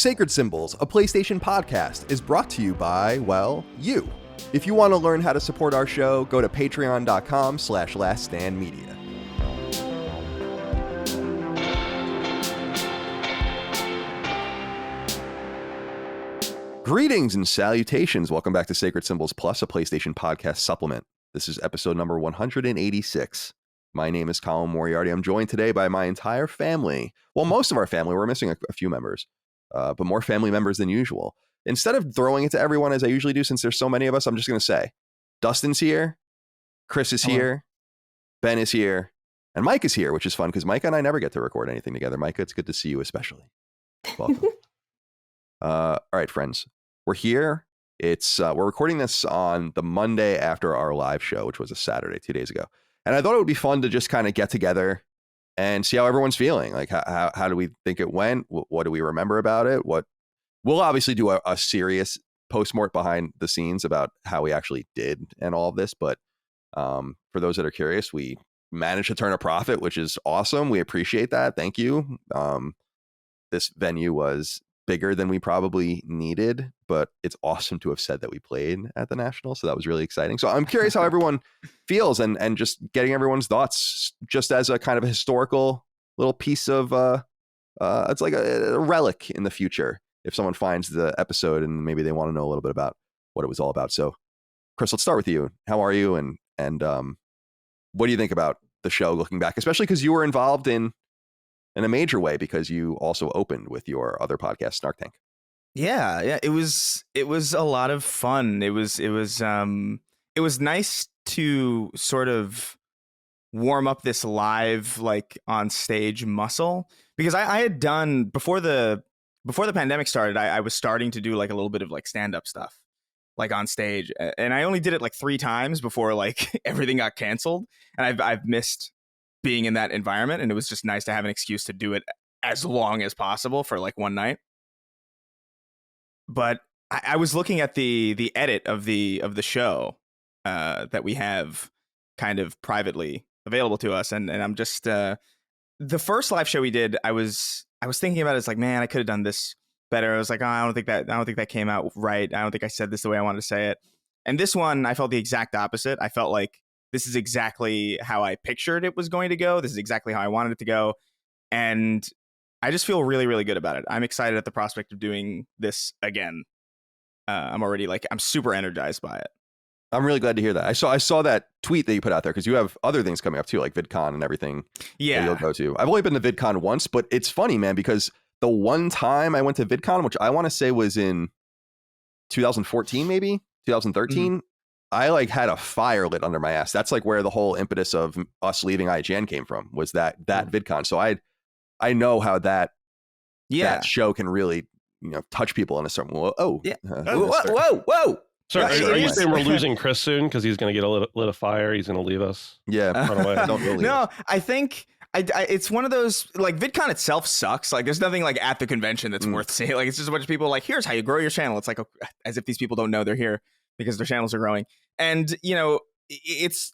Sacred Symbols, a PlayStation podcast, is brought to you by, well, you. If you want to learn how to support our show, go to patreon.com/laststandmedia. Greetings and salutations. Welcome back to Sacred Symbols Plus, a PlayStation podcast supplement. This is episode number 186. My name is Colin Moriarty. I'm joined today by my entire family. Well, most of our family. We're missing a few members, but more family members than usual. Instead of throwing it to everyone as I usually do, since there's so many of us, I'm just going to say, Dustin's here, Chris is here, Ben is here, and Mike is here, which is fun because Micah and I never get to record anything together. Micah, it's good to see you especially. Welcome. All right, friends, we're here. We're recording this on the Monday after our live show, which was a Saturday 2 days ago. And I thought it would be fun to just kind of get together and see how everyone's feeling. Like, how do we think it went? What do we remember about it? We'll obviously do a serious post-mort behind the scenes about how we actually did and all of this. But for those that are curious, we managed to turn a profit, which is awesome. We appreciate that. Thank you. This venue was bigger than we probably needed, but it's awesome to have said that we played at the National. So that was really exciting. So I'm curious how everyone feels and just getting everyone's thoughts just as a kind of a historical little piece of, it's like a relic in the future. If someone finds the episode and maybe they want to know a little bit about what it was all about. So Chris, let's start with you. How are you? And what do you think about the show looking back, especially because you were involved in a major way because you also opened with your other podcast, Snark Tank. Yeah. It was a lot of fun. It was nice to sort of warm up this live, like on stage muscle, because I had done before the pandemic started, I was starting to do like a little bit of like stand-up stuff, like on stage. And I only did it like 3 times before like everything got canceled. And I've missed being in that environment, and it was just nice to have an excuse to do it as long as possible for like one night. But I was looking at the edit of the show that we have kind of privately available to us, and I'm just the first live show we did, I was thinking about it. It's like, man, I could have done this better. I was like, oh, I don't think that came out right. I don't think I said this the way I wanted to say it. And this one, I felt the exact opposite. I felt like this is exactly how I pictured it was going to go. This is exactly how I wanted it to go. And I just feel really, really good about it. I'm excited at the prospect of doing this again. I'm super energized by it. I'm really glad to hear that. I saw that tweet that you put out there because you have other things coming up too, like VidCon and everything. Yeah, that you'll go to. I've only been to VidCon once, but it's funny, man, because the one time I went to VidCon, which I want to say was in 2014, maybe 2013, mm-hmm. I like had a fire lit under my ass. That's like where the whole impetus of us leaving IGN came from, was that VidCon. So I know how that show can really, touch people in a certain way. Whoa. So are you saying we're losing Chris soon because he's going to get lit a fire? He's going to leave us. Yeah. Run away. Don't really. No, I think it's one of those, like, VidCon itself sucks. Like, there's nothing like at the convention that's worth seeing. Like, it's just a bunch of people like, here's how you grow your channel. It's like, as if these people don't know they're here because their channels are growing. And, it's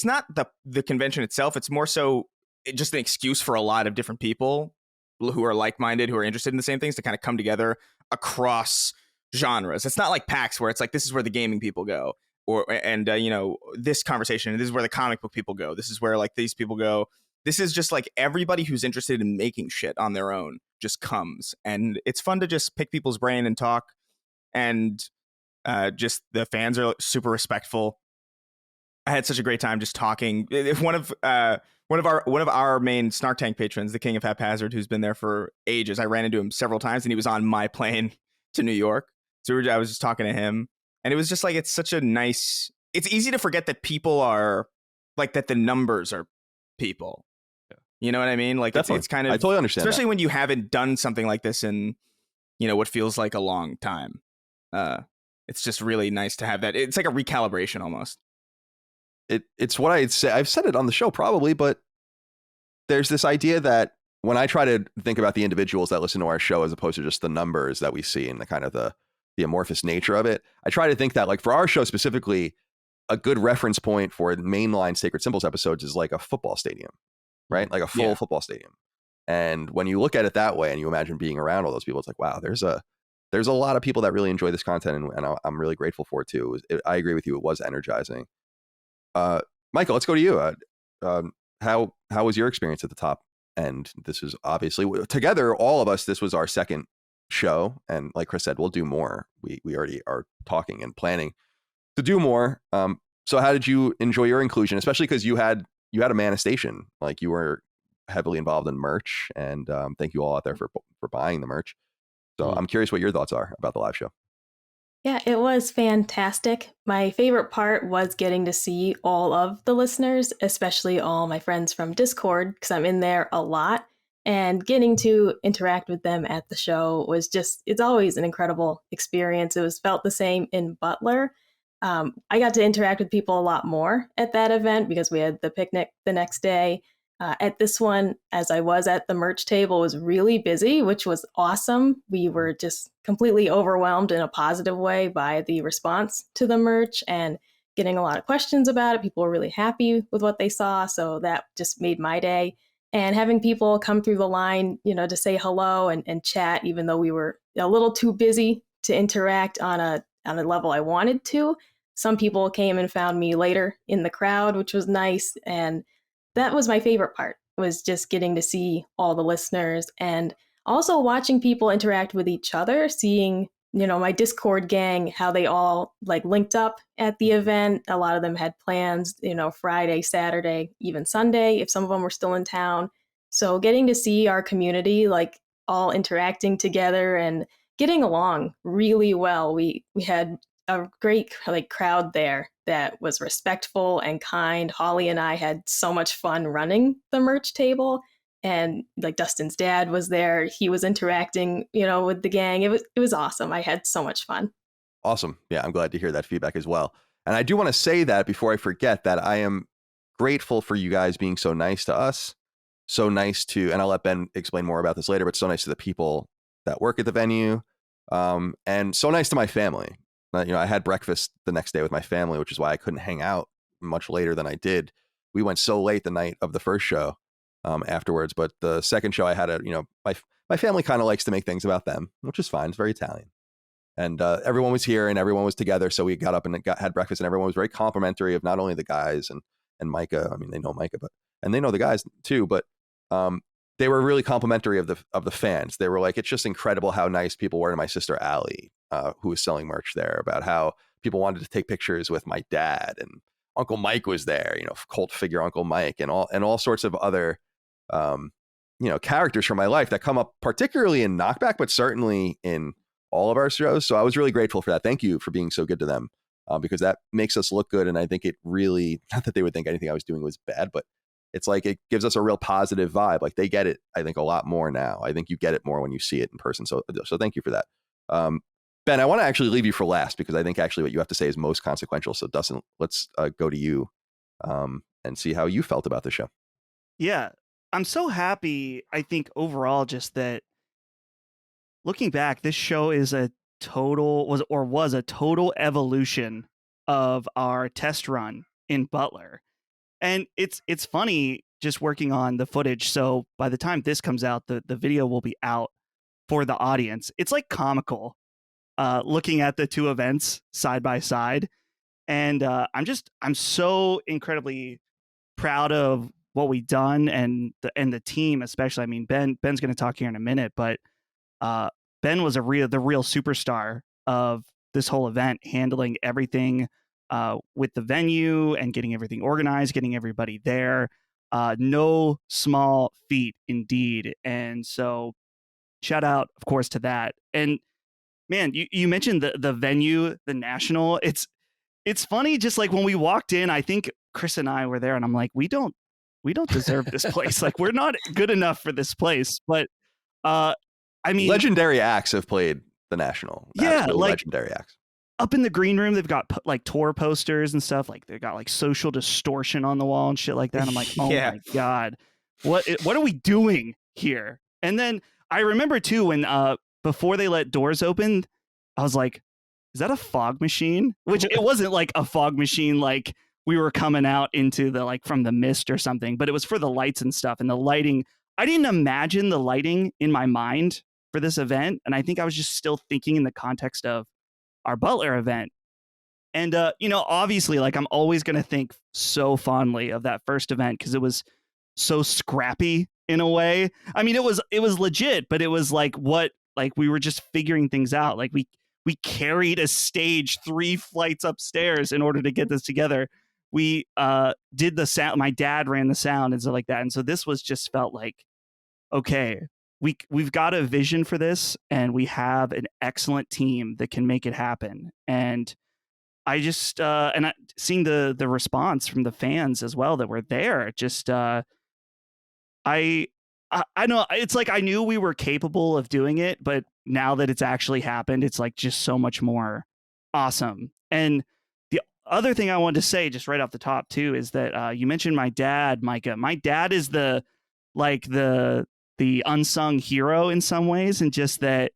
not the convention itself. It's more so just an excuse for a lot of different people who are like-minded, who are interested in the same things, to kind of come together across genres. It's not like PAX where it's like, this is where the gaming people go, this conversation, this is where the comic book people go, this is where like these people go. This is just like everybody who's interested in making shit on their own just comes, and it's fun to just pick people's brain and talk. And just the fans are super respectful. I had such a great time just talking. One of our main Snark Tank patrons, the King of Haphazard, who's been there for ages, I ran into him several times, and he was on my plane to New York. So I was just talking to him, and it was just like, it's such a nice, it's easy to forget that people are like, that the numbers are people. Yeah. You know what I mean? Like, it's kind of, I totally understand, especially when you haven't done something like this in, what feels like a long time. It's just really nice to have that. It's like a recalibration almost. It's what I'd say. I've said it on the show probably, but there's this idea that when I try to think about the individuals that listen to our show as opposed to just the numbers that we see and the kind of the amorphous nature of it, I try to think that, like, for our show specifically, a good reference point for mainline Sacred Symbols episodes is like a football stadium, right? Like a full football stadium. And when you look at it that way and you imagine being around all those people, it's like, wow, there's a lot of people that really enjoy this content, and I'm really grateful for it too. I agree with you. It was energizing. Michael, let's go to you. How was your experience at the top? And this is obviously together, all of us, this was our second show. And like Chris said, we'll do more. We already are talking and planning to do more. So how did you enjoy your inclusion, especially because you had a manifestation, like you were heavily involved in merch, and thank you all out there for buying the merch. So I'm curious what your thoughts are about the live show. Yeah, it was fantastic. My favorite part was getting to see all of the listeners, especially all my friends from Discord, because I'm in there a lot. And getting to interact with them at the show was it's always an incredible experience. It was felt the same in Butler. I got to interact with people a lot more at that event because we had the picnic the next day. At this one, as I was at the merch table, was really busy, which was awesome. We were just completely overwhelmed in a positive way by the response to the merch and getting a lot of questions about it. People were really happy with what they saw. So that just made my day. And having people come through the line, to say hello and chat, even though we were a little too busy to interact on a level I wanted to. Some people came and found me later in the crowd, which was nice. And that was my favorite part, was just getting to see all the listeners and also watching people interact with each other, seeing, my Discord gang, how they all linked up at the event. A lot of them had plans, Friday, Saturday, even Sunday, if some of them were still in town. So getting to see our community, all interacting together and getting along really well. We had a great crowd there that was respectful and kind. Holly and I had so much fun running the merch table, and Dustin's dad was there. He was interacting, with the gang. It was awesome. I had so much fun. Awesome. Yeah, I'm glad to hear that feedback as well. And I do want to say that before I forget that I am grateful for you guys being so nice to us, so nice to, and I'll let Ben explain more about this later, but so nice to the people that work at the venue, and so nice to my family. I had breakfast the next day with my family, which is why I couldn't hang out much later than I did. We went so late the night of the first show afterwards, but the second show I had my family kind of likes to make things about them, which is fine. It's very Italian. And everyone was here and everyone was together. So we got up and had breakfast, and everyone was very complimentary of not only the guys and Micah. I mean, they know Micah, and they know the guys too, but they were really complimentary of the fans. They were like, it's just incredible how nice people were to my sister Allie, who was selling merch there, about how people wanted to take pictures with my dad, and Uncle Mike was there, cult figure Uncle Mike, and all sorts of other characters from my life that come up particularly in Knockback, but certainly in all of our shows. So I was really grateful for that. Thank you for being so good to them, because that makes us look good. And I think it really, not that they would think anything I was doing was bad, but it's like it gives us a real positive vibe. Like they get it, I think, a lot more now. I think you get it more when you see it in person. So thank you for that. Ben, I want to actually leave you for last, because I think actually what you have to say is most consequential. So Dustin, let's go to you and see how you felt about the show. Yeah, I'm so happy. I think overall, just that looking back, this show is a total evolution of our test run in Butler. And it's funny just working on the footage. So by the time this comes out, the video will be out for the audience. It's comical looking at the two events side by side. And I'm so incredibly proud of what we've done and the team, especially. I mean, Ben's going to talk here in a minute, but Ben was the real superstar of this whole event, handling everything with the venue and getting everything organized, getting everybody there. No small feat indeed. And so shout out, of course, to that. And man, you mentioned the venue, the National. It's funny, just when we walked in, I think Chris and I were there, and I'm like, we don't deserve this place. We're not good enough for this place. But I mean, legendary acts have played the National. Yeah, legendary acts. Up in the green room, they've got tour posters and stuff. They've got Social Distortion on the wall and shit like that. And I'm like, oh my God, what are we doing here? And then I remember too, when before they let doors open, I was like, is that a fog machine? Which it wasn't a fog machine, we were coming out into the from the mist or something, but it was for the lights and stuff. And the lighting, I didn't imagine the lighting in my mind for this event. And I think I was just still thinking in the context of our Butler event. And, obviously, like, I'm always going to think so fondly of that first event because it was so scrappy in a way. I mean, it was legit, but it was like we were just figuring things out. Like we carried a stage 3 flights upstairs in order to get this together. We did the sound. My dad ran the sound and stuff like that. And so this was just felt like, okay, we've got a vision for this and we have an excellent team that can make it happen. And I just seeing the response from the fans as well that were there, just I know it's like I knew we were capable of doing it, but now that it's actually happened, it's like just so much more awesome. And the other thing I wanted to say just right off the top too is that you mentioned my dad, Micah. My dad is the unsung hero in some ways, and just that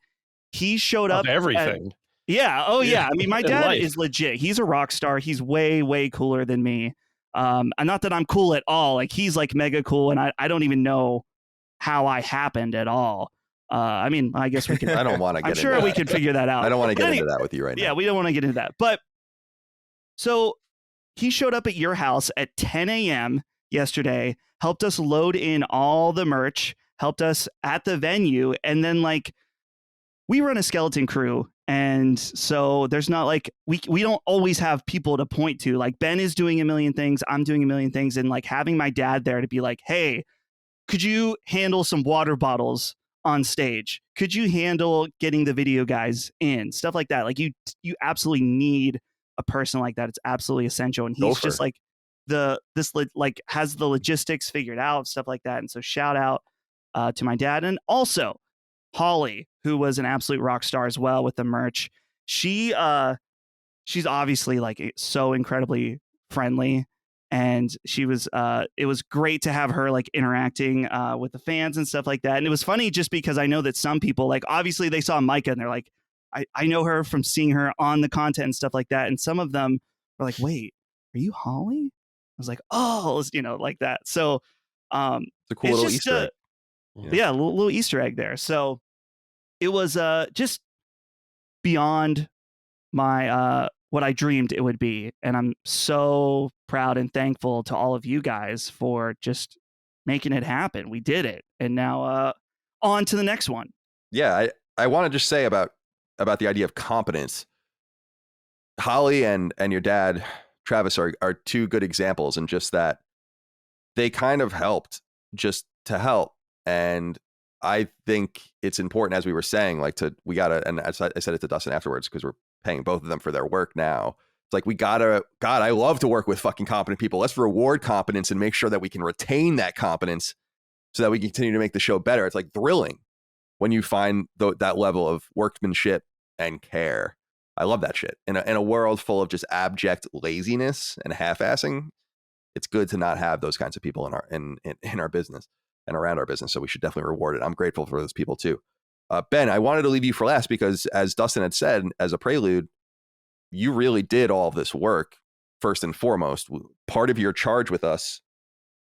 he showed up everything. Yeah. Oh, yeah. I mean, my dad is legit. He's a rock star. He's way, way cooler than me. And not that I'm cool at all. Like, he's like mega cool, and I don't even know how I happened at all. I mean, I guess we can. I don't want to get I'm sure we can figure that out. I don't want to get into that with you right now. Yeah, we don't want to get into that. But so he showed up at your house at 10 a.m. yesterday, helped us load in all the merch, helped us at the venue, and then like we run a skeleton crew. And so there's not like we don't always have people to point to. Like Ben is doing a million things. I'm doing a million things. And like having my dad there to be like, hey, could you handle some water bottles on stage? Could you handle getting the video guys in? Stuff like that. Like you absolutely need a person like that. It's absolutely essential. And he's just like has the logistics figured out, stuff like that. And so shout out to my dad. And also Holly, who was an absolute rock star as well with the merch. She's obviously like so incredibly friendly, and she was it was great to have her like interacting with the fans and stuff like that. And it was funny just because I know that some people, like, obviously they saw Micah and they're like, I know her from seeing her on the content and stuff like that. And some of them were like, wait, are you Holly? I was like, oh, like that. So it's a cool little Easter egg. Yeah, a little Easter egg there. So it was just beyond my what I dreamed it would be. And I'm so proud and thankful to all of you guys for just making it happen. We did it. And now on to the next one. Yeah, I want to just say about the idea of competence. Holly and your dad, Travis, are two good examples, and just that they kind of helped just to help. And I think it's important, as we were saying, like we gotta, and as I said it to Dustin afterwards, because we're paying both of them for their work now. It's like, God, I love to work with fucking competent people. Let's reward competence and make sure that we can retain that competence so that we can continue to make the show better. It's like thrilling when you find that level of workmanship and care. I love that shit. In a world full of just abject laziness and half-assing, it's good to not have those kinds of people in our business and around our business. So we should definitely reward it. I'm grateful for those people too. Ben, I wanted to leave you for last because, as Dustin had said, as a prelude, you really did all of this work first and foremost. Part of your charge with us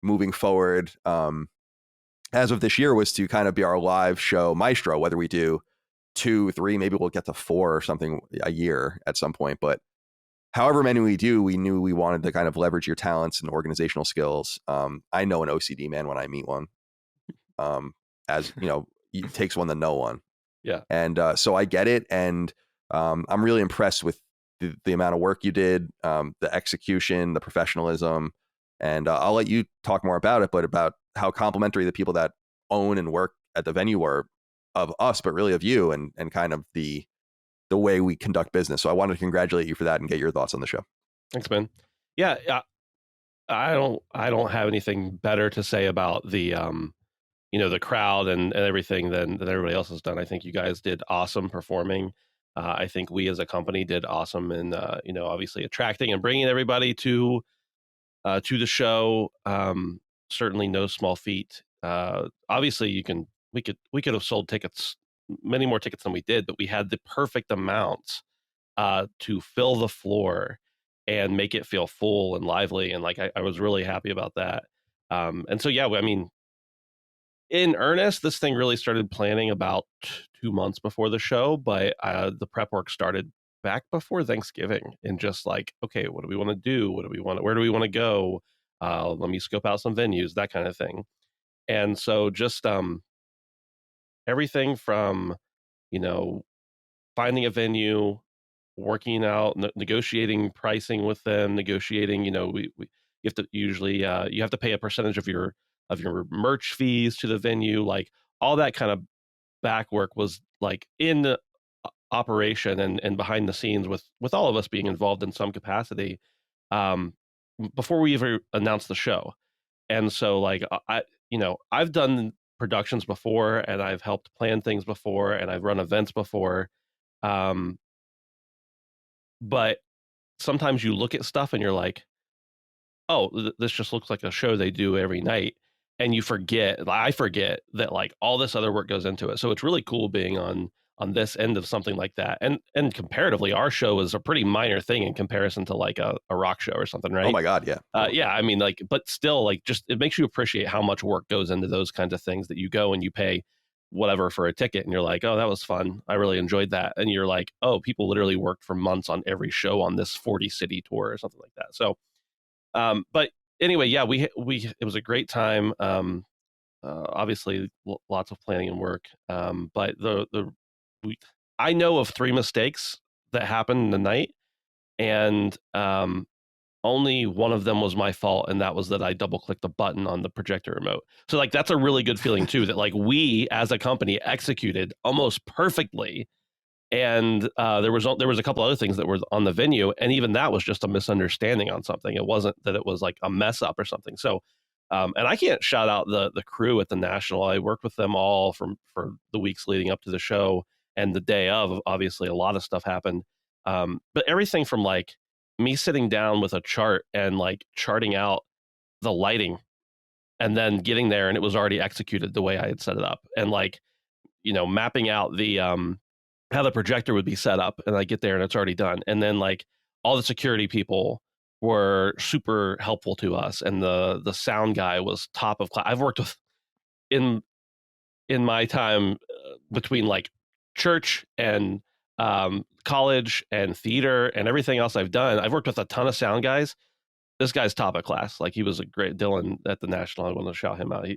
moving forward, as of this year, was to kind of be our live show maestro, whether we do 2, 3, maybe we'll get to 4 or something a year at some point. But however many we do, we knew we wanted to kind of leverage your talents and organizational skills. I know an OCD man when I meet one. As you know, it takes one to know one. Yeah. And so I get it. And I'm really impressed with the amount of work you did, the execution, the professionalism. And I'll let you talk more about it, but about how complimentary the people that own and work at the venue were of us, but really of you, and kind of the way we conduct business. So I wanted to congratulate you for that and get your thoughts on the show. Thanks, Ben. Yeah. I don't have anything better to say about the the crowd and everything than everybody else has done. I think you guys did awesome performing. I think we as a company did awesome in obviously attracting and bringing everybody to the show. Certainly no small feat. Obviously we could have sold tickets, many more tickets than we did, but we had the perfect amounts to fill the floor and make it feel full and lively. And like, I was really happy about that. And so, yeah, I mean, in earnest, this thing really started planning about 2 months before the show, but the prep work started back before Thanksgiving, and just like, okay, what do we want to do? Where do we want to go? Let me scope out some venues, that kind of thing. And so just everything from, you know, finding a venue, working out, negotiating pricing with them, negotiating, you know, we you have to usually you have to pay a percentage of your merch fees to the venue, like all that kind of back work was like in the operation and behind the scenes with all of us being involved in some capacity um before we ever announced the show. And so like I've done productions before, and I've helped plan things before, and I've run events before, um but sometimes you look at stuff and you're like, oh, this just looks like a show they do every night. And I forget that like all this other work goes into it. So it's really cool being on this end of something like that. And comparatively, our show is a pretty minor thing in comparison to like a rock show or something, right? Oh my God, yeah. Yeah, I mean, like, but still, like, just it makes you appreciate how much work goes into those kinds of things, that you go and you pay whatever for a ticket, and you're like, oh, that was fun, I really enjoyed that. And you're like, oh, people literally worked for months on every show on this 40 city tour or something like that. So but anyway, yeah, we it was a great time. Obviously lots of planning and work. But I know of 3 mistakes that happened in the night, and only one of them was my fault, and that was that I double clicked the button on the projector remote. So like that's a really good feeling too, that like we as a company executed almost perfectly. And there was a couple other things that were on the venue, and even that was just a misunderstanding on something. It wasn't that it was like a mess up or something. So and I can't shout out the crew at the National. I worked with them all for the weeks leading up to the show, and the day of. Obviously a lot of stuff happened, but everything from like me sitting down with a chart and like charting out the lighting, and then getting there and it was already executed the way I had set it up, and like, you know, mapping out the how the projector would be set up, and I get there and it's already done. And then like all the security people were super helpful to us, and the sound guy was top of class. I've worked with in my time between like church and college and theater and everything else I've done, I've worked with a ton of sound guys. This guy's top of class. Like, he was a great Dylan at the National. I want to shout him out.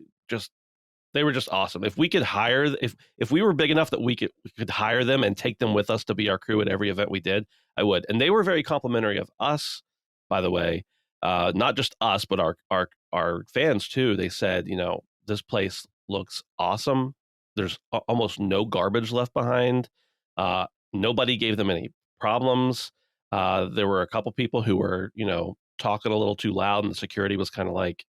They were just awesome. If we could hire, if we were big enough that we could hire them and take them with us to be our crew at every event we did, I would. And they were very complimentary of us, by the way. Not just us, but our fans too. They said, you know, this place looks awesome. There's almost no garbage left behind. Nobody gave them any problems. There were a couple people who were, you know, talking a little too loud, and the security was kind of like,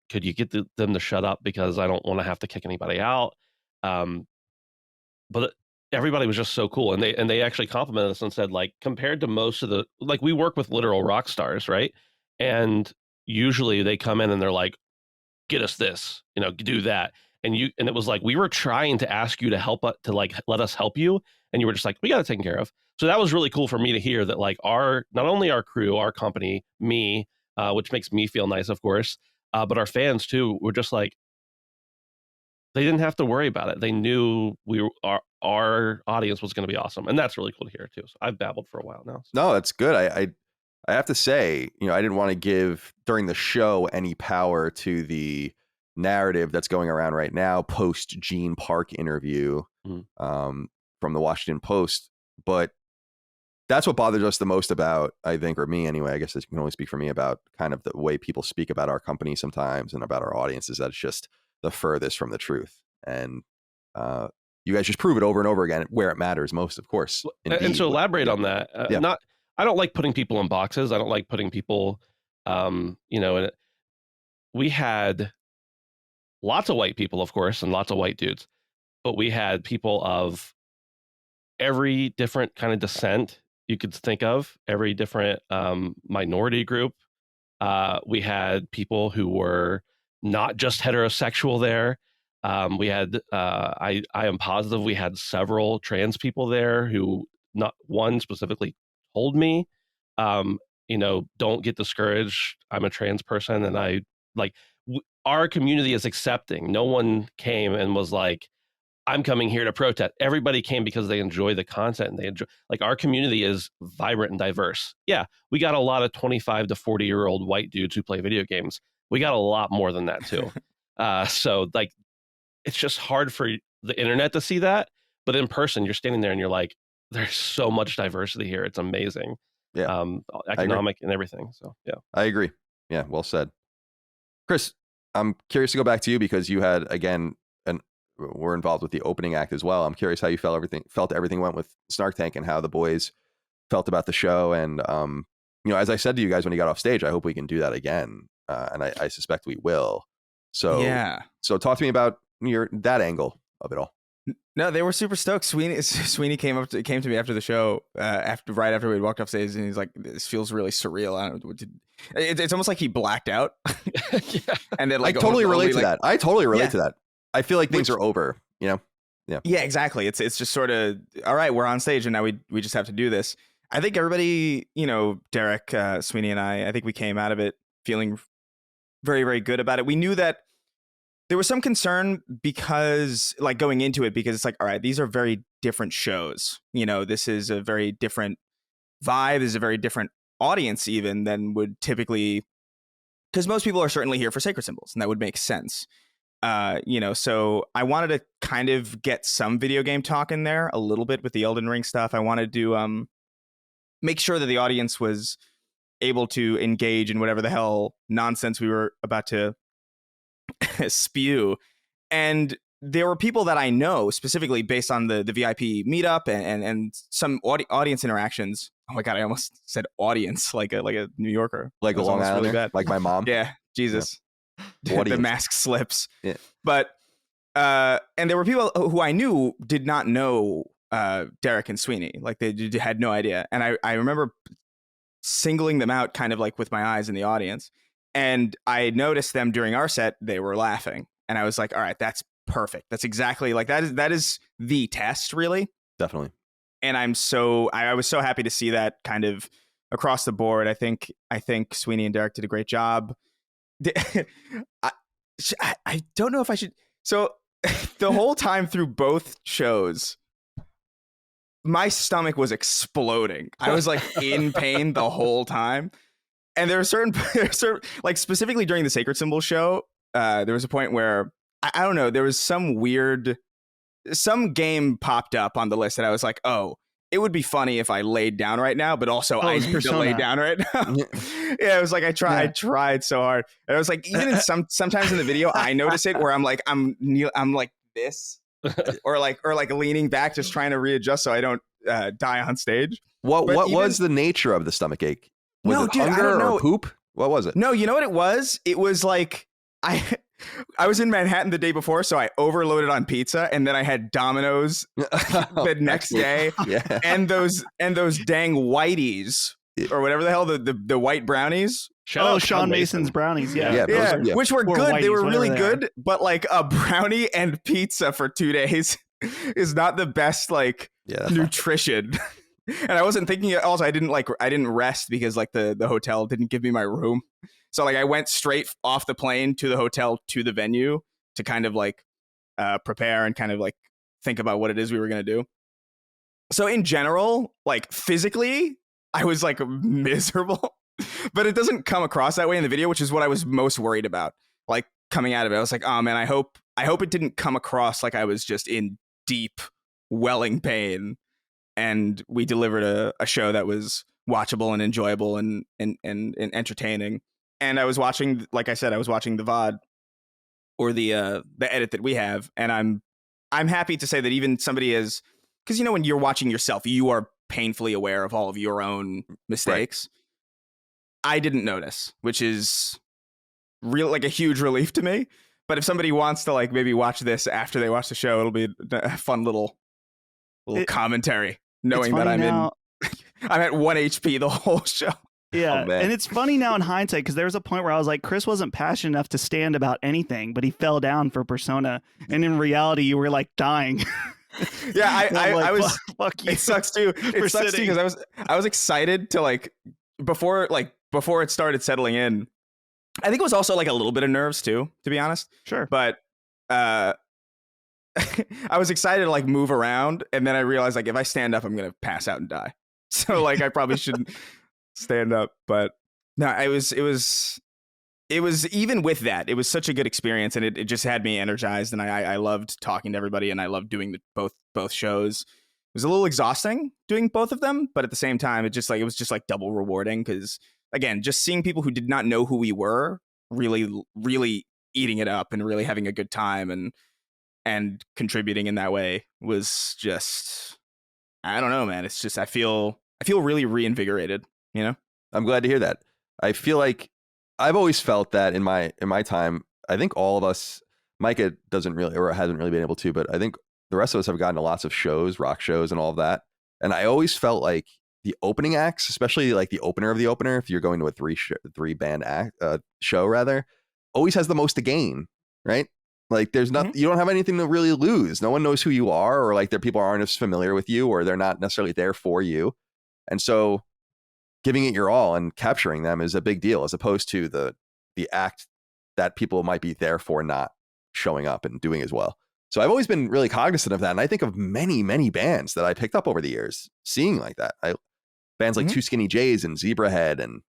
could you get them to shut up, because I don't want to have to kick anybody out. But everybody was just so cool, and they actually complimented us and said, like, compared to most of the, like, we work with literal rock stars, right? And usually they come in and they're like, get us this, you know, do that. And it was like, we were trying to ask you to help us, to like let us help you, and you were just like, we got it taken care of. So that was really cool for me to hear that, like, not only our crew, our company, me, which makes me feel nice, of course, but our fans too were just like, they didn't have to worry about it. They knew our audience was going to be awesome, and that's really cool to hear too. So I've babbled for a while now. No, that's good. I have to say, you know, I didn't want to give during the show any power to the narrative that's going around right now post Gene Park interview from the Washington Post, but that's what bothers us the most about, I think, or me anyway, I guess I can only speak for me, about kind of the way people speak about our company sometimes and about our audiences, that it's just the furthest from the truth. And you guys just prove it over and over again where it matters most, of course. Indeed. And so elaborate on that. I don't like putting people in boxes. I don't like putting people, you know, we had lots of white people, of course, and lots of white dudes, but we had people of every different kind of descent you could think of, every different minority group. We had people who were not just heterosexual there. We had, I am positive we had several trans people there who, not one specifically told me, you know, don't get discouraged. I'm a trans person, and I like, our community is accepting. No one came and was like, I'm coming here to protest. Everybody came because they enjoy the content and they enjoy, like, our community is vibrant and diverse. Yeah, we got a lot of 25 to 40-year-old white dudes who play video games. We got a lot more than that too. So like, it's just hard for the internet to see that, but in person, you're standing there and you're like, there's so much diversity here. It's amazing. Yeah, economic and everything. So yeah, I agree. Yeah, well said. Chris, I'm curious to go back to you because you had, again, we're involved with the opening act as well. I'm curious how you felt everything went with Snark Tank and how the boys felt about the show. And, as I said to you guys when you got off stage, I hope we can do that again. And I suspect we will. So, yeah. So talk to me about that angle of it all. No, they were super stoked. Sweeney came to me after the show, right after we had walked off stage, and he's like, "This feels really surreal." I don't know. It's almost like he blacked out. Yeah. And then, like, I totally relate to that. I totally relate to that. I feel like things are over, Yeah. Yeah, exactly. It's just sort of, all right, we're on stage and now we just have to do this. I think everybody, Derek, Sweeney and I think we came out of it feeling very, very good about it. We knew that there was some concern because, like, going into it, because it's like, all right, these are very different shows. This is a very different vibe. This is a very different audience even than would typically, because most people are certainly here for Sacred Symbols, and that would make sense. So I wanted to kind of get some video game talk in there a little bit with the Elden Ring stuff. I wanted to make sure that the audience was able to engage in whatever the hell nonsense we were about to spew. And there were people that I know specifically based on the VIP meetup and some audience interactions. Oh my God, I almost said audience like a New Yorker. Like a Long Islander, really like my mom. Yeah, Jesus. Yeah. The mask slips. Yeah. But and there were people who I knew did not know Derek and Sweeney. Like, they had no idea. And I remember singling them out kind of like with my eyes in the audience. And I noticed them during our set, they were laughing. And I was like, all right, that's perfect. That's exactly like that is the test, really. Definitely. And I was so happy to see that kind of across the board. I think Sweeney and Derek did a great job. I don't know if I should. So the whole time through both shows, my stomach was exploding. I was like in pain the whole time. And there are certain like specifically during the Sacred Symbol show, there was a point where I don't know, there was some game popped up on the list that I was like, oh, it would be funny if I laid down right now, but also I need to lay down right now. Yeah, it was like I tried so hard. And I was like, even in sometimes in the video, I notice it where I'm like this, or like leaning back, just trying to readjust so I don't die on stage. What was the nature of the stomach ache? Was it hunger or poop? What was it? No, you know what it was? It was like I was in Manhattan the day before, so I overloaded on pizza, and then I had Domino's the next day, yeah. and those dang whiteys or whatever the hell the white brownies. Sean Mason's brownies, yeah, which were good. Whiteys, they were really good, are. but like a brownie and pizza for 2 days is not the best nutrition. And I wasn't thinking. Also, I didn't rest because like the hotel didn't give me my room. So like I went straight off the plane to the hotel to the venue to kind of like prepare and kind of like think about what it is we were going to do. So in general, like physically, I was like miserable, but it doesn't come across that way in the video, which is what I was most worried about. Like coming out of it, I was like, oh man, I hope it didn't come across like I was just in deep welling pain. And we delivered a show that was watchable and enjoyable and entertaining. And I was watching, like I said, the VOD or the edit that we have, and I'm happy to say that even somebody is, because when you're watching yourself, you are painfully aware of all of your own mistakes. Right. I didn't notice, which is like a huge relief to me. But if somebody wants to like maybe watch this after they watch the show, it'll be a fun little commentary, knowing that I'm at 1 HP the whole show. Yeah, and it's funny now in hindsight, because there was a point where I was like, Chris wasn't passionate enough to stand about anything, but he fell down for Persona, and in reality, you were like dying. Yeah, I was. Fuck you. It sucks too. It sucks too because I was excited to like before it started settling in. I think it was also like a little bit of nerves too, to be honest. Sure. But I was excited to like move around, and then I realized like if I stand up, I'm gonna pass out and die. So like I probably shouldn't stand up. But no, it was even with that, it was such a good experience, and it just had me energized, and I loved talking to everybody, and I loved doing both shows. It was a little exhausting doing both of them, but at the same time, it was just like double rewarding because again, just seeing people who did not know who we were really eating it up and really having a good time and contributing in that way was just, I don't know, man. It's just I feel really reinvigorated, you know? I'm glad to hear that. I feel like I've always felt that in my time. I think all of us, Micah doesn't really or hasn't really been able to, but I think the rest of us have gotten to lots of shows, rock shows and all of that. And I always felt like the opening acts, especially like the opener of the opener, if you're going to a three band show rather, always has the most to gain, right? Like there's not, you don't have anything to really lose. No one knows who you are, or like their people aren't as familiar with you, or they're not necessarily there for you. And so giving it your all and capturing them is a big deal, as opposed to the act that people might be there for not showing up and doing as well. So I've always been really cognizant of that. And I think of many, many bands that I picked up over the years seeing like that. Bands like Two Skinny Jays and Zebrahead, and,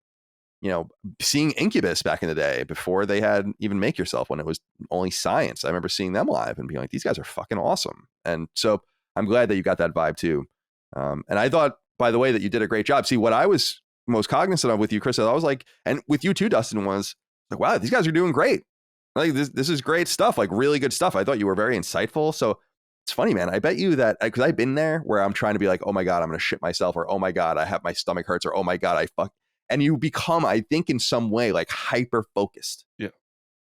you know, seeing Incubus back in the day before they had even Make Yourself, when it was only Science. I remember seeing them live and being like, these guys are fucking awesome. And so I'm glad that you got that vibe too. And I thought, by the way, that you did a great job. See, what I was most cognizant of with you, Chris, I was like, and with you too, Dustin, was like, wow, these guys are doing great. Like this is great stuff, like really good stuff. I thought you were very insightful. So it's funny, man. I bet you that, because I've been there where I'm trying to be like, oh my God, I'm going to shit myself, or oh my God, I have my stomach hurts, or oh my God, I fuck. And you become, I think, in some way, like hyper focused. Yeah.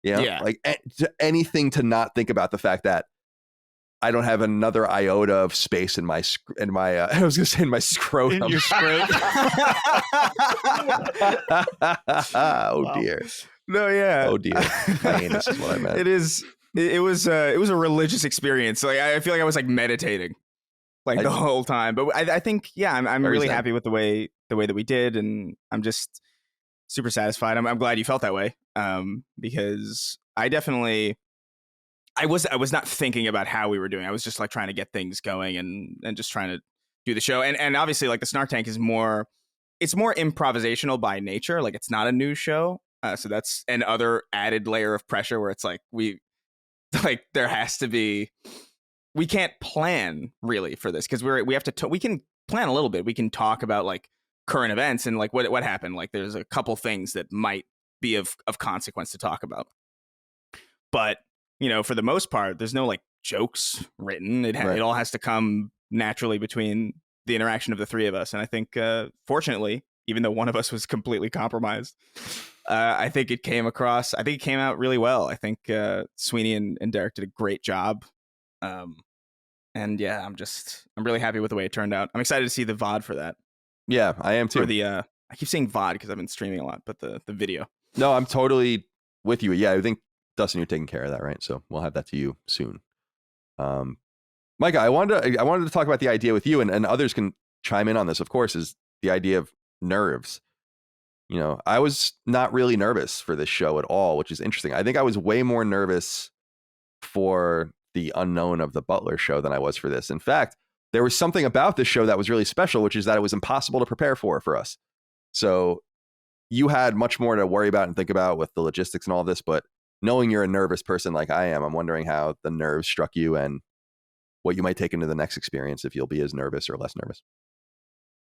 You know? Yeah. Like anything to not think about the fact that I don't have another iota of space in my I was going to say in my scrotum. In your scrotum. Oh Wow. dear. No, yeah. Oh dear. My anus is what I meant. It was a religious experience. Like I feel like I was like meditating like the whole time. But I think, yeah, I'm really happy with the way that we did, and I'm just super satisfied. I'm glad you felt that way. Because I definitely I was not thinking about how we were doing. I was just like trying to get things going and just trying to do the show. And obviously like the Snark Tank is more improvisational by nature. Like it's not a news show. So that's an other added layer of pressure where it's like there has to be, we can't plan really for this because we have to we can plan a little bit. We can talk about like current events and like what happened. Like there's a couple things that might be of consequence to talk about. But, you know, for the most part, there's no like jokes written. It all has to come naturally between the interaction of the three of us. And I think, fortunately, even though one of us was completely compromised, I think it came out really well. I think Sweeney and Derek did a great job. And yeah, I'm really happy with the way it turned out. I'm excited to see the VOD for that. Yeah, I am too. Or I keep saying VOD because I've been streaming a lot, but the video. No, I'm totally with you. Yeah, I think, Dustin, you're taking care of that, right? So we'll have that to you soon. Micah, I wanted to talk about the idea with you, and others can chime in on this, of course, is the idea of nerves. You know, I was not really nervous for this show at all, which is interesting. I think I was way more nervous for the unknown of the Butler show than I was for this. In fact, there was something about this show that was really special, which is that it was impossible to prepare for us. So you had much more to worry about and think about with the logistics and all of this, but knowing you're a nervous person like I am, I'm wondering how the nerves struck you and what you might take into the next experience, if you'll be as nervous or less nervous.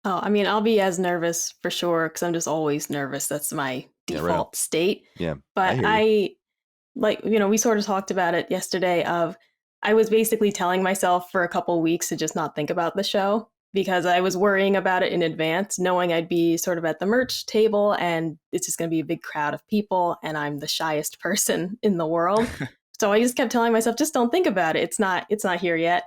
Oh, I mean, I'll be as nervous for sure because I'm just always nervous. That's my default state. Yeah. But I like, you know, we sort of talked about it yesterday of I was basically telling myself for a couple weeks to just not think about the show because I was worrying about it in advance, knowing I'd be sort of at the merch table and it's just going to be a big crowd of people and I'm the shyest person in the world. So I just kept telling myself, just don't think about it. It's not here yet.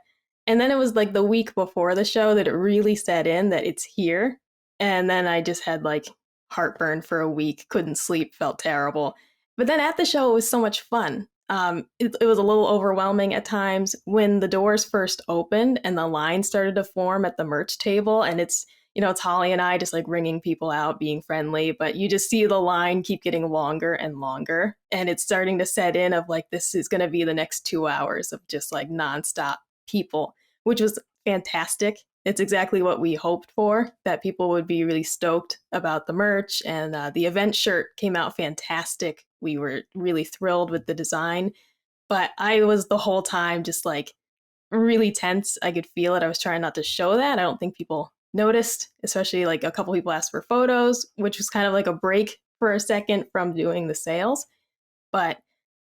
And then it was like the week before the show that it really set in that it's here. And then I just had like heartburn for a week, couldn't sleep, felt terrible. But then at the show, it was so much fun. It was a little overwhelming at times when the doors first opened and the line started to form at the merch table. And it's, it's Holly and I just like ringing people out, being friendly, but you just see the line keep getting longer and longer. And it's starting to set in of like, this is going to be the next 2 hours of just like nonstop people, which was fantastic. It's exactly what we hoped for, that people would be really stoked about the merch. And the event shirt came out fantastic. We were really thrilled with the design. But I was the whole time just like really tense. I could feel it. I was trying not to show that. I don't think people noticed, especially like a couple people asked for photos, which was kind of like a break for a second from doing the sales. But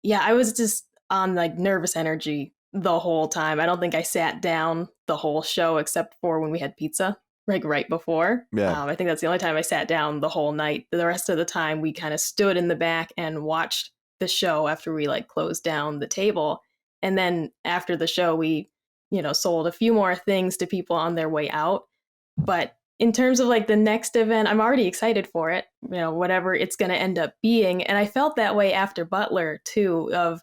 yeah, I was just on like nervous energy the whole time. I don't think I sat down the whole show except for when we had pizza, like right before. Yeah. I think that's the only time I sat down the whole night. The rest of the time we kind of stood in the back and watched the show after we like closed down the table. And then after the show, we, sold a few more things to people on their way out. But in terms of like the next event, I'm already excited for it, whatever it's going to end up being. And I felt that way after Butler too, of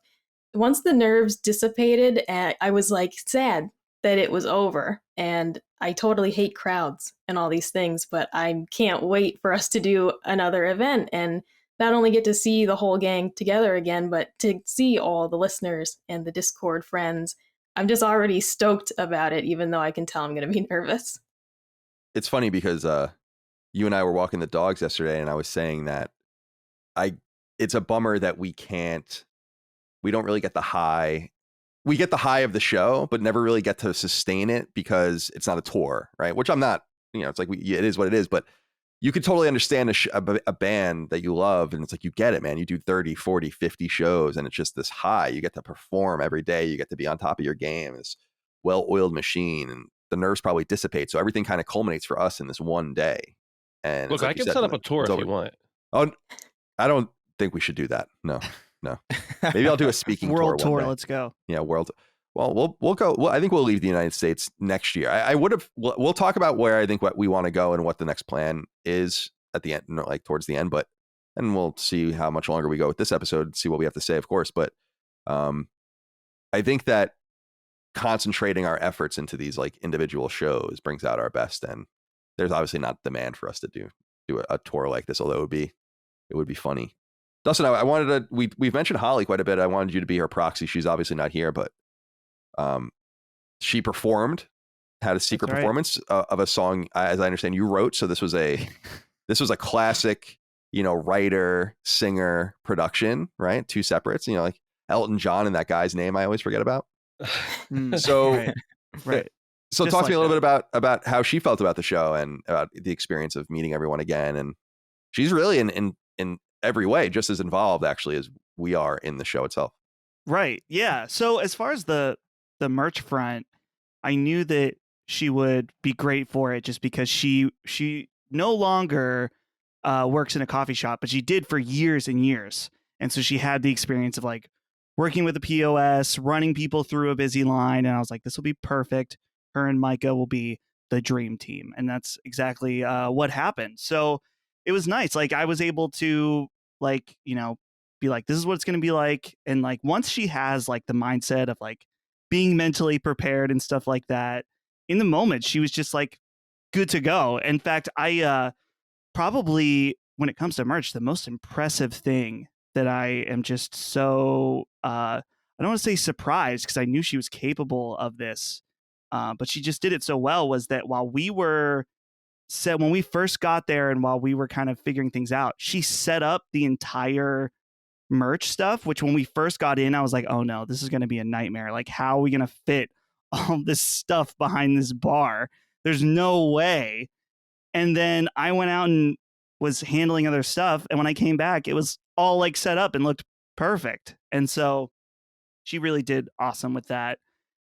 once the nerves dissipated, I was like sad that it was over. And I totally hate crowds and all these things, but I can't wait for us to do another event and not only get to see the whole gang together again, but to see all the listeners and the Discord friends. I'm just already stoked about it, even though I can tell I'm going to be nervous. It's funny because you and I were walking the dogs yesterday, and I was saying that it's a bummer that we don't really get the high. We get the high of the show, but never really get to sustain it because it's not a tour, right? Which I'm not, it's like it is what it is, but you could totally understand a band that you love, and it's like, you get it, man. You do 30, 40, 50 shows, and it's just this high. You get to perform every day. You get to be on top of your game, this well-oiled machine, and the nerves probably dissipate. So everything kind of culminates for us in this one day. And look, like I can set up a tour if you want. Oh, I don't think we should do that. No. Maybe I'll do a speaking world tour. Tour. Let's go. Yeah, world. Well, we'll go. Well, I think we'll leave the United States next year. I would have. We'll talk about where I think what we want to go and what the next plan is at the end, like towards the end. And we'll see how much longer we go with this episode. See what we have to say, of course. But I think that concentrating our efforts into these like individual shows brings out our best. And there's obviously not demand for us to do a tour like this, although it would be funny. Dustin, I wanted to. We've mentioned Holly quite a bit. I wanted you to be her proxy. She's obviously not here, but she performed, had a secret performance of a song, as I understand you wrote. So this was a classic, writer, singer production, right? Two separates, like Elton John and that guy's name I always forget about. So, right. So Just talk like to me a little that. bit about how she felt about the show and about the experience of meeting everyone again. And she's really in every way just as involved actually as we are in the show itself. Right. Yeah. So as far as the merch front, I knew that she would be great for it just because she no longer works in a coffee shop, but she did for years and years. And so she had the experience of like working with the POS, running people through a busy line. And I was like, this will be perfect. Her and Micah will be the dream team. And that's exactly what happened. So it was nice. Like I was able to like, be like, this is what it's going to be like. And like, once she has like the mindset of like being mentally prepared and stuff like that, in the moment, she was just like good to go. In fact, I probably, when it comes to merch, the most impressive thing that I am just so, I don't want to say surprised because I knew she was capable of this, but she just did it so well, was that while when we first got there and while we were kind of figuring things out, she set up the entire merch stuff, which when we first got in, I was like, oh no, this is going to be a nightmare. Like, how are we going to fit all this stuff behind this bar? There's no way. And then I went out and was handling other stuff. And when I came back, it was all like set up and looked perfect. And so she really did awesome with that.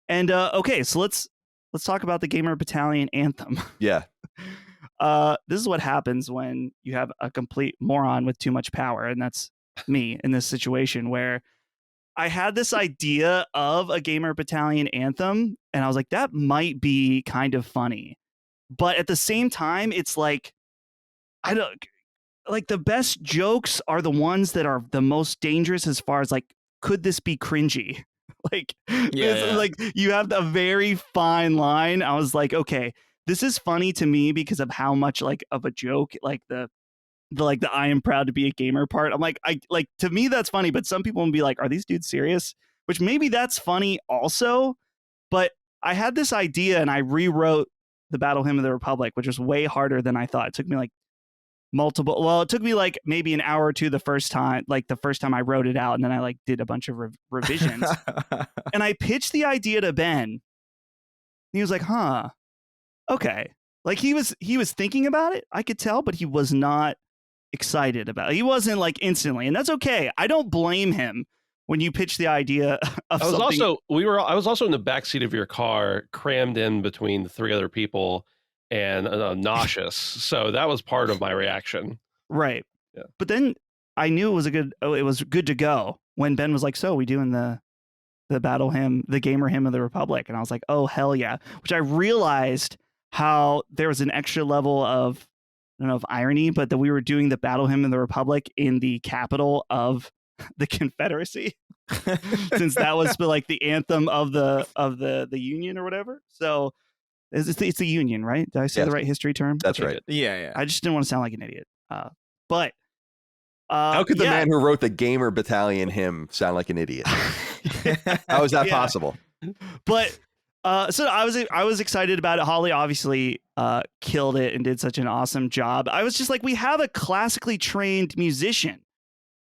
And okay, so let's talk about the Gamer Battalion Anthem. Yeah. This is what happens when you have a complete moron with too much power. And that's me in this situation where I had this idea of a Gamer Battalion Anthem. And I was like, that might be kind of funny. But at the same time, it's like, I don't like the best jokes are the ones that are the most dangerous as far as like, could this be cringy? Like, Yeah. like you have a very fine line. I was like, okay, this is funny to me because of how much like of a joke like the I am proud to be a gamer part. I'm like, to me that's funny, but some people will be like, are these dudes serious? Which maybe that's funny also, but I had this idea and I rewrote the Battle Hymn of the Republic, which was way harder than I thought. It took me like it took me like maybe an hour or two the first time I wrote it out, and then I like did a bunch of revisions. And I pitched the idea to Ben. And he was like, huh, okay. Like he was thinking about it, I could tell, but he was not excited about it. He wasn't like instantly, and that's okay. I don't blame him when you pitch the idea of something. I was also in the backseat of your car, crammed in between the three other people, and nauseous. So that was part of my reaction. Right. Yeah. But then I knew it was good to go when Ben was like, so we doing the battle hymn, the gamer hymn of the Republic. And I was like, oh, hell yeah. Which I realized how there was an extra level of, I don't know if irony, but that we were doing the battle hymn of the Republic in the capital of the Confederacy, since that was like the anthem of the Union or whatever. So it's the Union, right? Did I say the right history term? That's right. Yeah. I just didn't want to sound like an idiot. But how could the man who wrote the Gamer Battalion hymn sound like an idiot? How is that possible? But so I was excited about it. Holly obviously killed it and did such an awesome job. I was just like, we have a classically trained musician.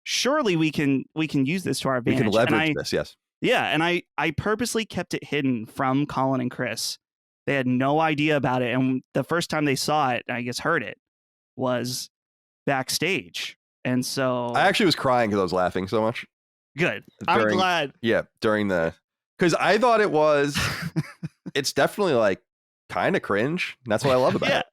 Surely we can use this to our advantage. We can leverage this, yes. Yeah, and I purposely kept it hidden from Colin and Chris. They had no idea about it, and the first time they saw it, I guess heard it, was backstage. And so I actually was crying because I was laughing so much. Good. I'm glad. Yeah, because I thought it was, it's definitely like kind of cringe. That's what I love about it.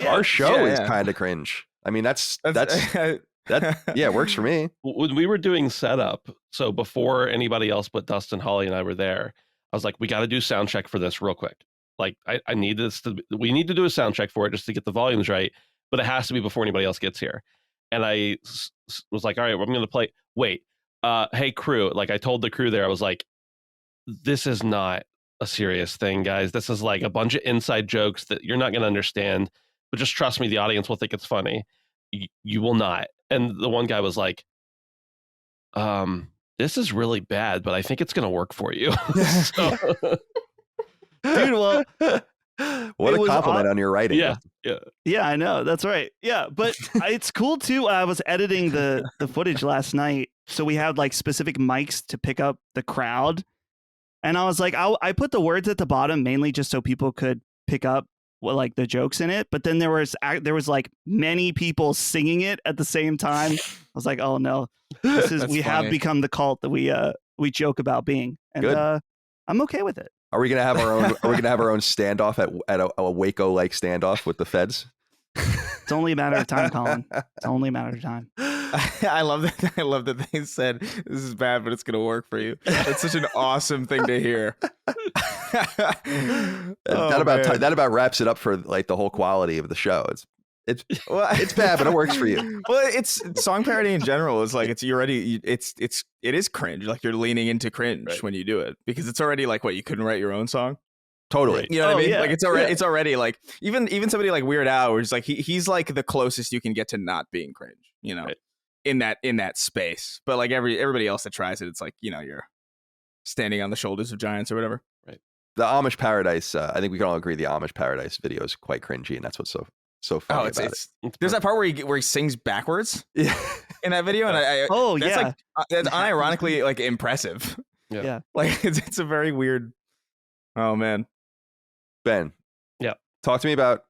Yeah. Our show is kind of cringe. I mean, that's it works for me. When we were doing setup, so before anybody else but Dustin, Holly, and I were there, I was like, we got to do sound check for this real quick. Like, I need this we need to do a sound check for it just to get the volumes right, but it has to be before anybody else gets here. And I was like, all right, I'm going to play. Wait, hey crew, like I told the crew there, I was like, this is not a serious thing, guys. This is like a bunch of inside jokes that you're not going to understand, but just trust me, the audience will think it's funny. You will not. And the one guy was like, this is really bad, but I think it's going to work for you. Dude, well, what a compliment on your writing. Yeah, I know. That's right. Yeah, but it's cool too. I was editing the footage last night, so we had like specific mics to pick up the crowd, and I was like, I put the words at the bottom mainly just so people could pick up like the jokes in it. But then there was like many people singing it at the same time. I was like, oh no, we have become the cult that we joke about being, and I'm okay with it. Are we gonna have our own? Are we gonna have our own standoff at a Waco-like standoff with the feds? It's only a matter of time, Colin. It's only a matter of time. I love that. I love that they said this is bad, but it's gonna work for you. That's such an awesome thing to hear. That about wraps it up for like the whole quality of the show. It's bad, but it works for you. Well, it's song parody in general is like it is cringe. Like you're leaning into cringe when you do it because it's already like what you couldn't write your own song. Totally. You know what I mean? Yeah. Like it's already like even somebody like Weird Al, where it's like he's like the closest you can get to not being cringe. You know, in that space. But like everybody else that tries it, it's like you're standing on the shoulders of giants or whatever. Right. The Amish Paradise. I think we can all agree the Amish Paradise video is quite cringy, and that's what's so funny about it. There's that part where he sings backwards in that video, and that's unironically like impressive. Yeah. Like it's a very weird. Oh man. Ben. Yeah. Talk to me about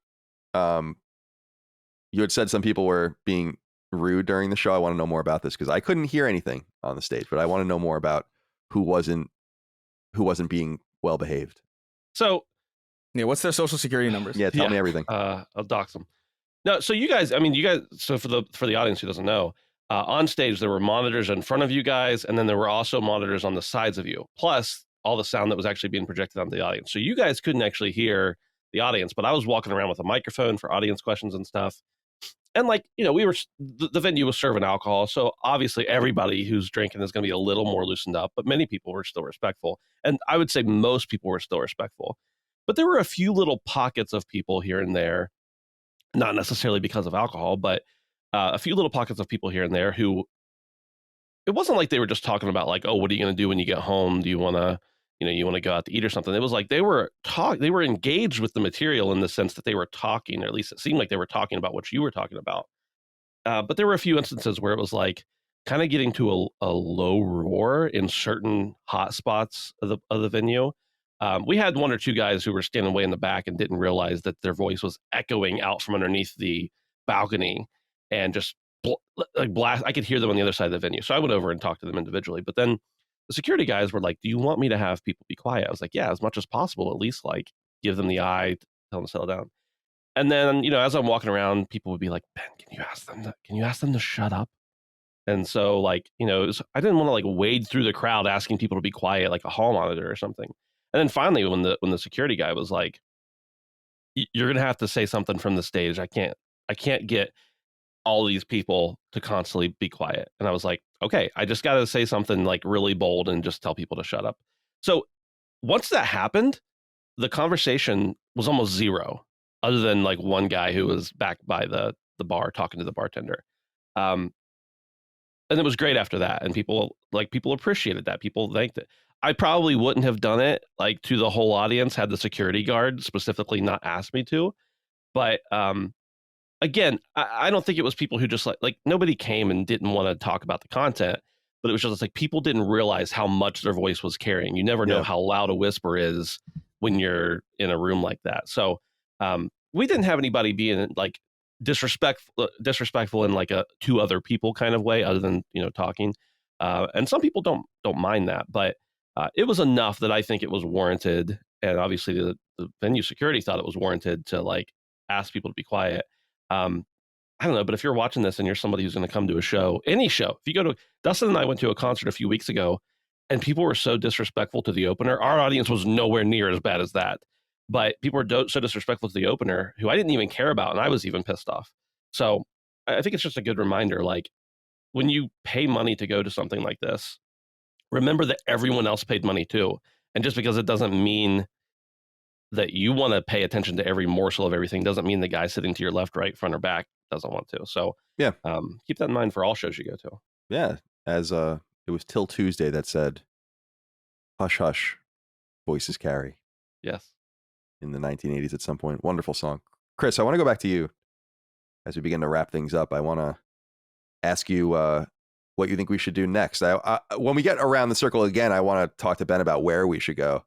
you had said some people were being rude during the show. I want to know more about this because I couldn't hear anything on the stage, but I want to know more about who wasn't being well behaved. So what's their social security numbers? Yeah, tell me everything. I'll dox them. No, so you guys, so for the audience who doesn't know, on stage there were monitors in front of you guys, and then there were also monitors on the sides of you, plus all the sound that was actually being projected onto the audience. So you guys couldn't actually hear the audience, but I was walking around with a microphone for audience questions and stuff. And the venue was serving alcohol, so obviously everybody who's drinking is going to be a little more loosened up, but many people were still respectful. And I would say most people were still respectful. But there were a few little pockets of people here and there, not necessarily because of alcohol, but a few little pockets of people here and there who, it wasn't like they were just talking about like, oh, what are you going to do when you get home? Do you want to, you want to go out to eat or something? It was like they were engaged with the material in the sense that they were talking, or at least it seemed like they were talking about what you were talking about. But there were a few instances where it was like kind of getting to a low roar in certain hot spots of the venue. We had one or two guys who were standing way in the back and didn't realize that their voice was echoing out from underneath the balcony and just blast. I could hear them on the other side of the venue. So I went over and talked to them individually. But then the security guys were like, do you want me to have people be quiet? I was like, yeah, as much as possible, at least like give them the eye, tell them to settle down. And then, as I'm walking around, people would be like, Ben, can you ask them to shut up? And so like, I didn't want to like wade through the crowd asking people to be quiet like a hall monitor or something. And then finally, when the security guy was like, you're going to have to say something from the stage. I can't get all these people to constantly be quiet. And I was like, okay, I just got to say something like really bold and just tell people to shut up. So once that happened, the conversation was almost zero, other than like one guy who was back by the bar talking to the bartender. And it was great after that. And people appreciated that. People thanked it. I probably wouldn't have done it like to the whole audience had the security guard specifically not asked me to. But again, I don't think it was people who just like nobody came and didn't want to talk about the content, but it was just like people didn't realize how much their voice was carrying. You never know how loud a whisper is when you're in a room like that. So we didn't have anybody being like disrespectful in like a to other people kind of way, other than talking. And some people don't mind that, but it was enough that I think it was warranted. And obviously the venue security thought it was warranted to like ask people to be quiet. I don't know, but if you're watching this and you're somebody who's going to come to a show, any show, if you go to Dustin and I went to a concert a few weeks ago and people were so disrespectful to the opener. Our audience was nowhere near as bad as that, but people were so disrespectful to the opener who I didn't even care about. And I was even pissed off. So I think it's just a good reminder. Like when you pay money to go to something like this, remember that everyone else paid money too. And just because it doesn't mean that you want to pay attention to every morsel of everything doesn't mean the guy sitting to your left, right, front, or back doesn't want to. So yeah, keep that in mind for all shows you go to. Yeah, as it was Till Tuesday that said, "Hush, hush, voices carry." Yes, in the 1980s at some point. Wonderful song, Chris. I want to go back to you as we begin to wrap things up. I want to ask you what you think we should do next. When we get around the circle again, I want to talk to Ben about where we should go.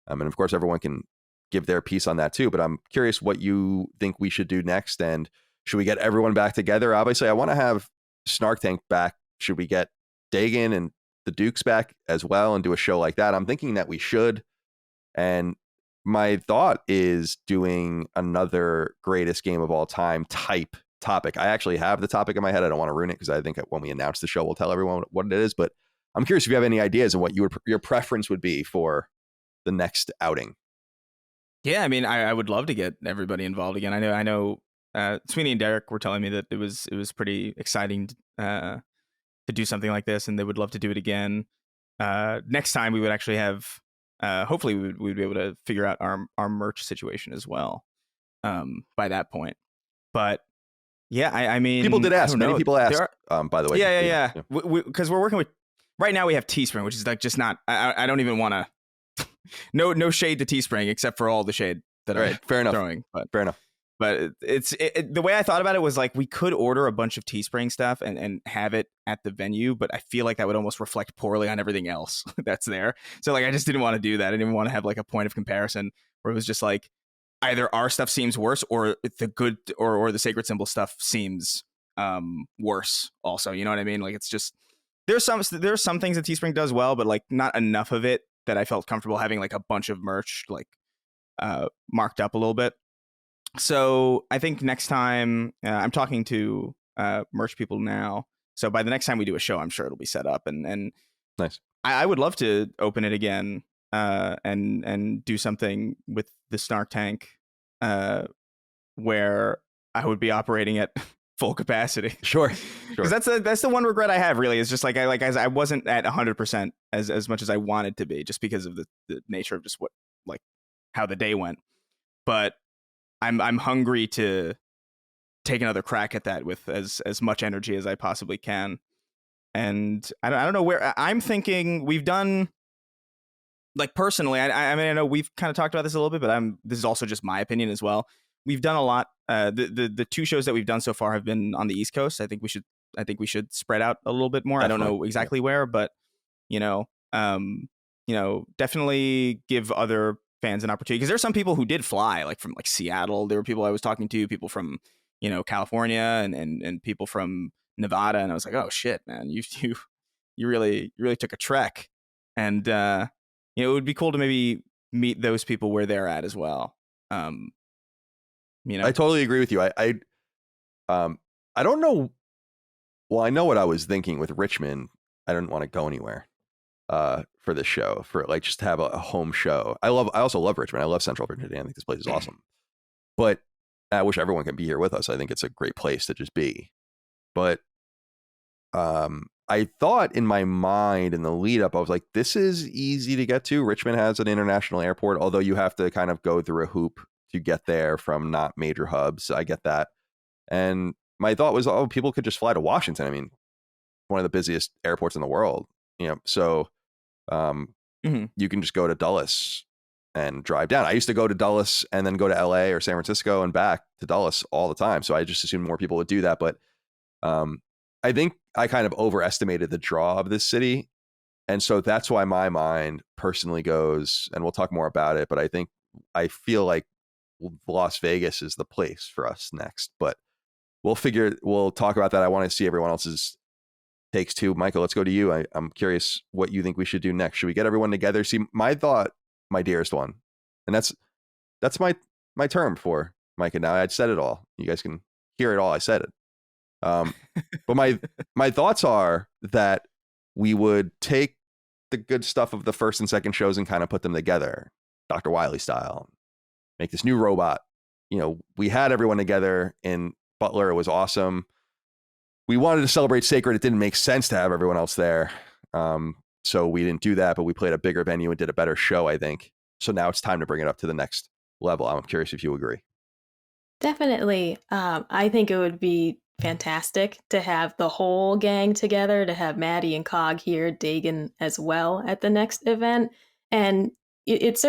And of course, everyone can give their piece on that too, but I'm curious what you think we should do next. And should we get everyone back together? Obviously, I want to have Snark Tank back. Should we get Dagan and the Dukes back as well and do a show like that? I'm thinking that we should. And my thought is doing another greatest game of all time type topic. I actually have the topic in my head. I don't want to ruin it because I think when we announce the show, we'll tell everyone what it is. But I'm curious if you have any ideas of what your preference would be for the next outing. Yeah, I mean, I would love to get everybody involved again. I know. Sweeney and Derek were telling me that it was pretty exciting to do something like this, and they would love to do it again. Next time, we would actually have. Hopefully, we would be able to figure out our merch situation as well by that point. But yeah, I mean, people did ask. Many people asked. By the way, yeah. Because we're working with right now. We have Teespring, which is like just not. I don't even want to. No shade to Teespring, except for all the shade that I'm throwing. But fair enough. But it's the way I thought about it was like we could order a bunch of Teespring stuff and have it at the venue, but I feel like that would almost reflect poorly on everything else that's there. So like I just didn't want to do that. I didn't want to have like a point of comparison where it was just like either our stuff seems worse or the good or the Sacred Symbol stuff seems worse also. You know what I mean? Like it's just there's some things that Teespring does well, but like not enough of it that I felt comfortable having like a bunch of merch like marked up a little bit. So I think next time I'm talking to merch people now. So by the next time we do a show, I'm sure it'll be set up and nice. I would love to open it again and do something with the Snark Tank where I would be operating at full capacity. Sure. Because that's the one regret I have really is just like I wasn't at 100% as much as I wanted to be just because of the nature of just what like how the day went. But I'm hungry to take another crack at that with as much energy as I possibly can. And I don't know where I'm thinking we've done. Like personally, I mean, I know we've kind of talked about this a little bit, but this is also just my opinion as well. We've done a lot. The two shows that we've done so far have been on the East Coast. I think we should spread out a little bit more. Definitely. I don't know exactly where, but definitely give other fans an opportunity, because there's some people who did fly, like from like Seattle. There were people I was talking to, people from California and people from Nevada, and I was like, oh shit, man, you really took a trek, and it would be cool to maybe meet those people where they're at as well. I totally agree with you. I don't know. Well, I know what I was thinking with Richmond. I didn't want to go anywhere for this show, for like just to have a home show. I also love Richmond. I love Central Virginia. I think this place is awesome. But I wish everyone can be here with us. I think it's a great place to just be. But I thought in my mind in the lead up, I was like, this is easy to get to. Richmond has an international airport, although you have to kind of go through a hoop to get there from not major hubs. I get that. And my thought was, oh, people could just fly to Washington. I mean, one of the busiest airports in the world, so you can just go to Dulles and drive down. I used to go to Dulles and then go to LA or San Francisco and back to Dulles all the time. So I just assumed more people would do that. But I think I kind of overestimated the draw of this city. And so that's why my mind personally goes, and we'll talk more about it, but I feel like Las Vegas is the place for us next. But we'll talk about that. I want to see everyone else's takes too. Michael, let's go to you. I'm curious what you think we should do next. Should we get everyone together? See, my thought, my dearest one, and that's my term for Micah. Now I'd said it all. You guys can hear it all. I said it. But my thoughts are that we would take the good stuff of the first and second shows and kind of put them together, Dr. Wily style, make this new robot. We had everyone together in Butler. It was awesome. We wanted to celebrate Sacred. It didn't make sense to have everyone else there. So we didn't do that, but we played a bigger venue and did a better show, I think. So now it's time to bring it up to the next level. I'm curious if you agree. Definitely. I think it would be fantastic to have the whole gang together, to have Maddie and Cog here, Dagan as well at the next event. And it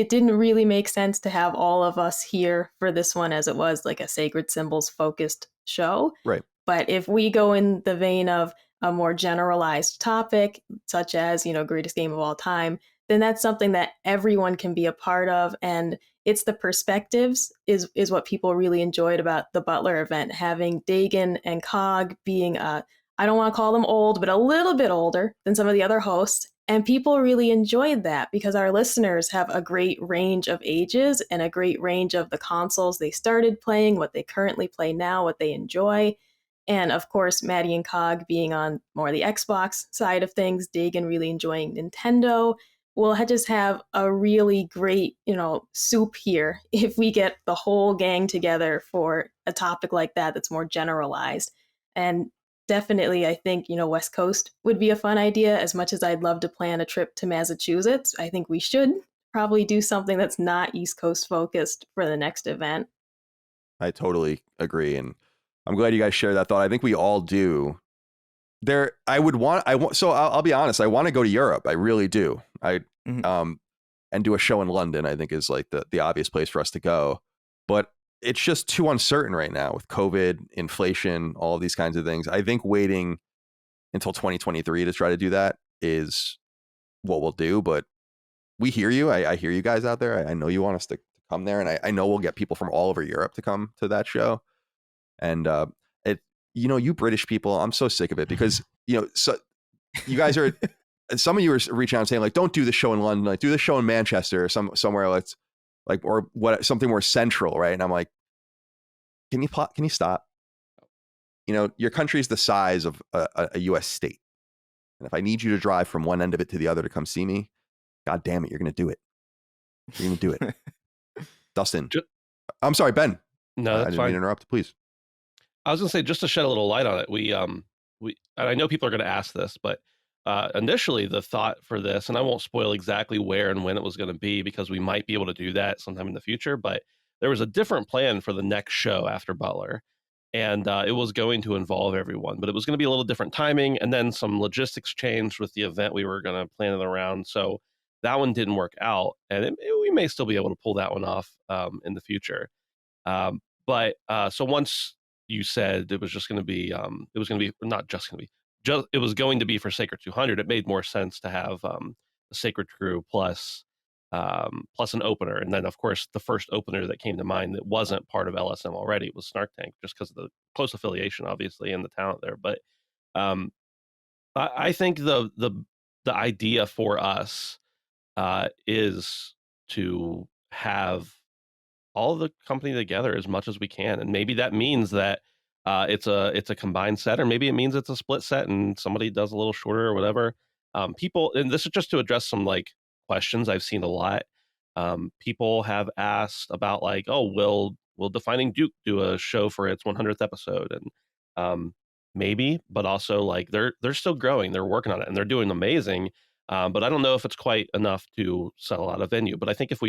didn't really make sense to have all of us here for this one, as it was like a Sacred Symbols focused show. Right. But if we go in the vein of a more generalized topic, such as, greatest game of all time, then that's something that everyone can be a part of. And it's the perspectives is what people really enjoyed about the Butler event, having Dagan and Cog being, I don't want to call them old, but a little bit older than some of the other hosts. And people really enjoyed that because our listeners have a great range of ages and a great range of the consoles they started playing, what they currently play now, what they enjoy. And of course, Maddie and Cog being on more the Xbox side of things, Dagan really enjoying Nintendo. We'll just have a really great, soup here if we get the whole gang together for a topic like that that's more generalized. And definitely, I think, West Coast would be a fun idea. As much as I'd love to plan a trip to Massachusetts, I think we should probably do something that's not East Coast focused for the next event. I totally agree. And I'm glad you guys share that thought. I think we all do. So I'll be honest. I want to go to Europe. I really do. And do a show in London, I think is like the obvious place for us to go. But it's just too uncertain right now with COVID, inflation, all of these kinds of things. I think waiting until 2023 to try to do that is what we'll do. But we hear you. I hear you guys out there. I know you want us to come there. And I know we'll get people from all over Europe to come to that show. And you British people, I'm so sick of it because, so you guys are, some of you are reaching out and saying like, don't do the show in London, like do the show in Manchester or somewhere like, or what, something more central. Right. And I'm like, can you stop? Your country's the size of a US state. And if I need you to drive from one end of it to the other to come see me, God damn it, you're going to do it. You're going to do it. Dustin. I'm sorry, Ben. No, that's I didn't fine. mean to interrupt. Please. I was going to say, just to shed a little light on it, we I know people are going to ask this, but initially the thought for this, and I won't spoil exactly where and when it was going to be because we might be able to do that sometime in the future, but there was a different plan for the next show after Butler. And it was going to involve everyone, but it was going to be a little different timing. And then some logistics changed with the event we were going to plan it around. So that one didn't work out. And we may still be able to pull that one off in the future. But so once you said it was just going to be, it was going to be not just going to be, it was going to be for Sacred 200. It made more sense to have the Sacred Crew plus an opener. And then, of course, the first opener that came to mind that wasn't part of LSM already was Snark Tank, just because of the close affiliation, obviously, and the talent there. But I think the idea for us is to have all of the company together as much as we can, and maybe that means that it's a combined set, or maybe it means it's a split set and somebody does a little shorter or whatever. People, and this is just to address some like questions I've seen a lot. People have asked about like, oh, will Defining Duke do a show for its 100th episode? And maybe, but also like they're still growing, they're working on it, and they're doing amazing. But I don't know if it's quite enough to sell out a venue. But I think if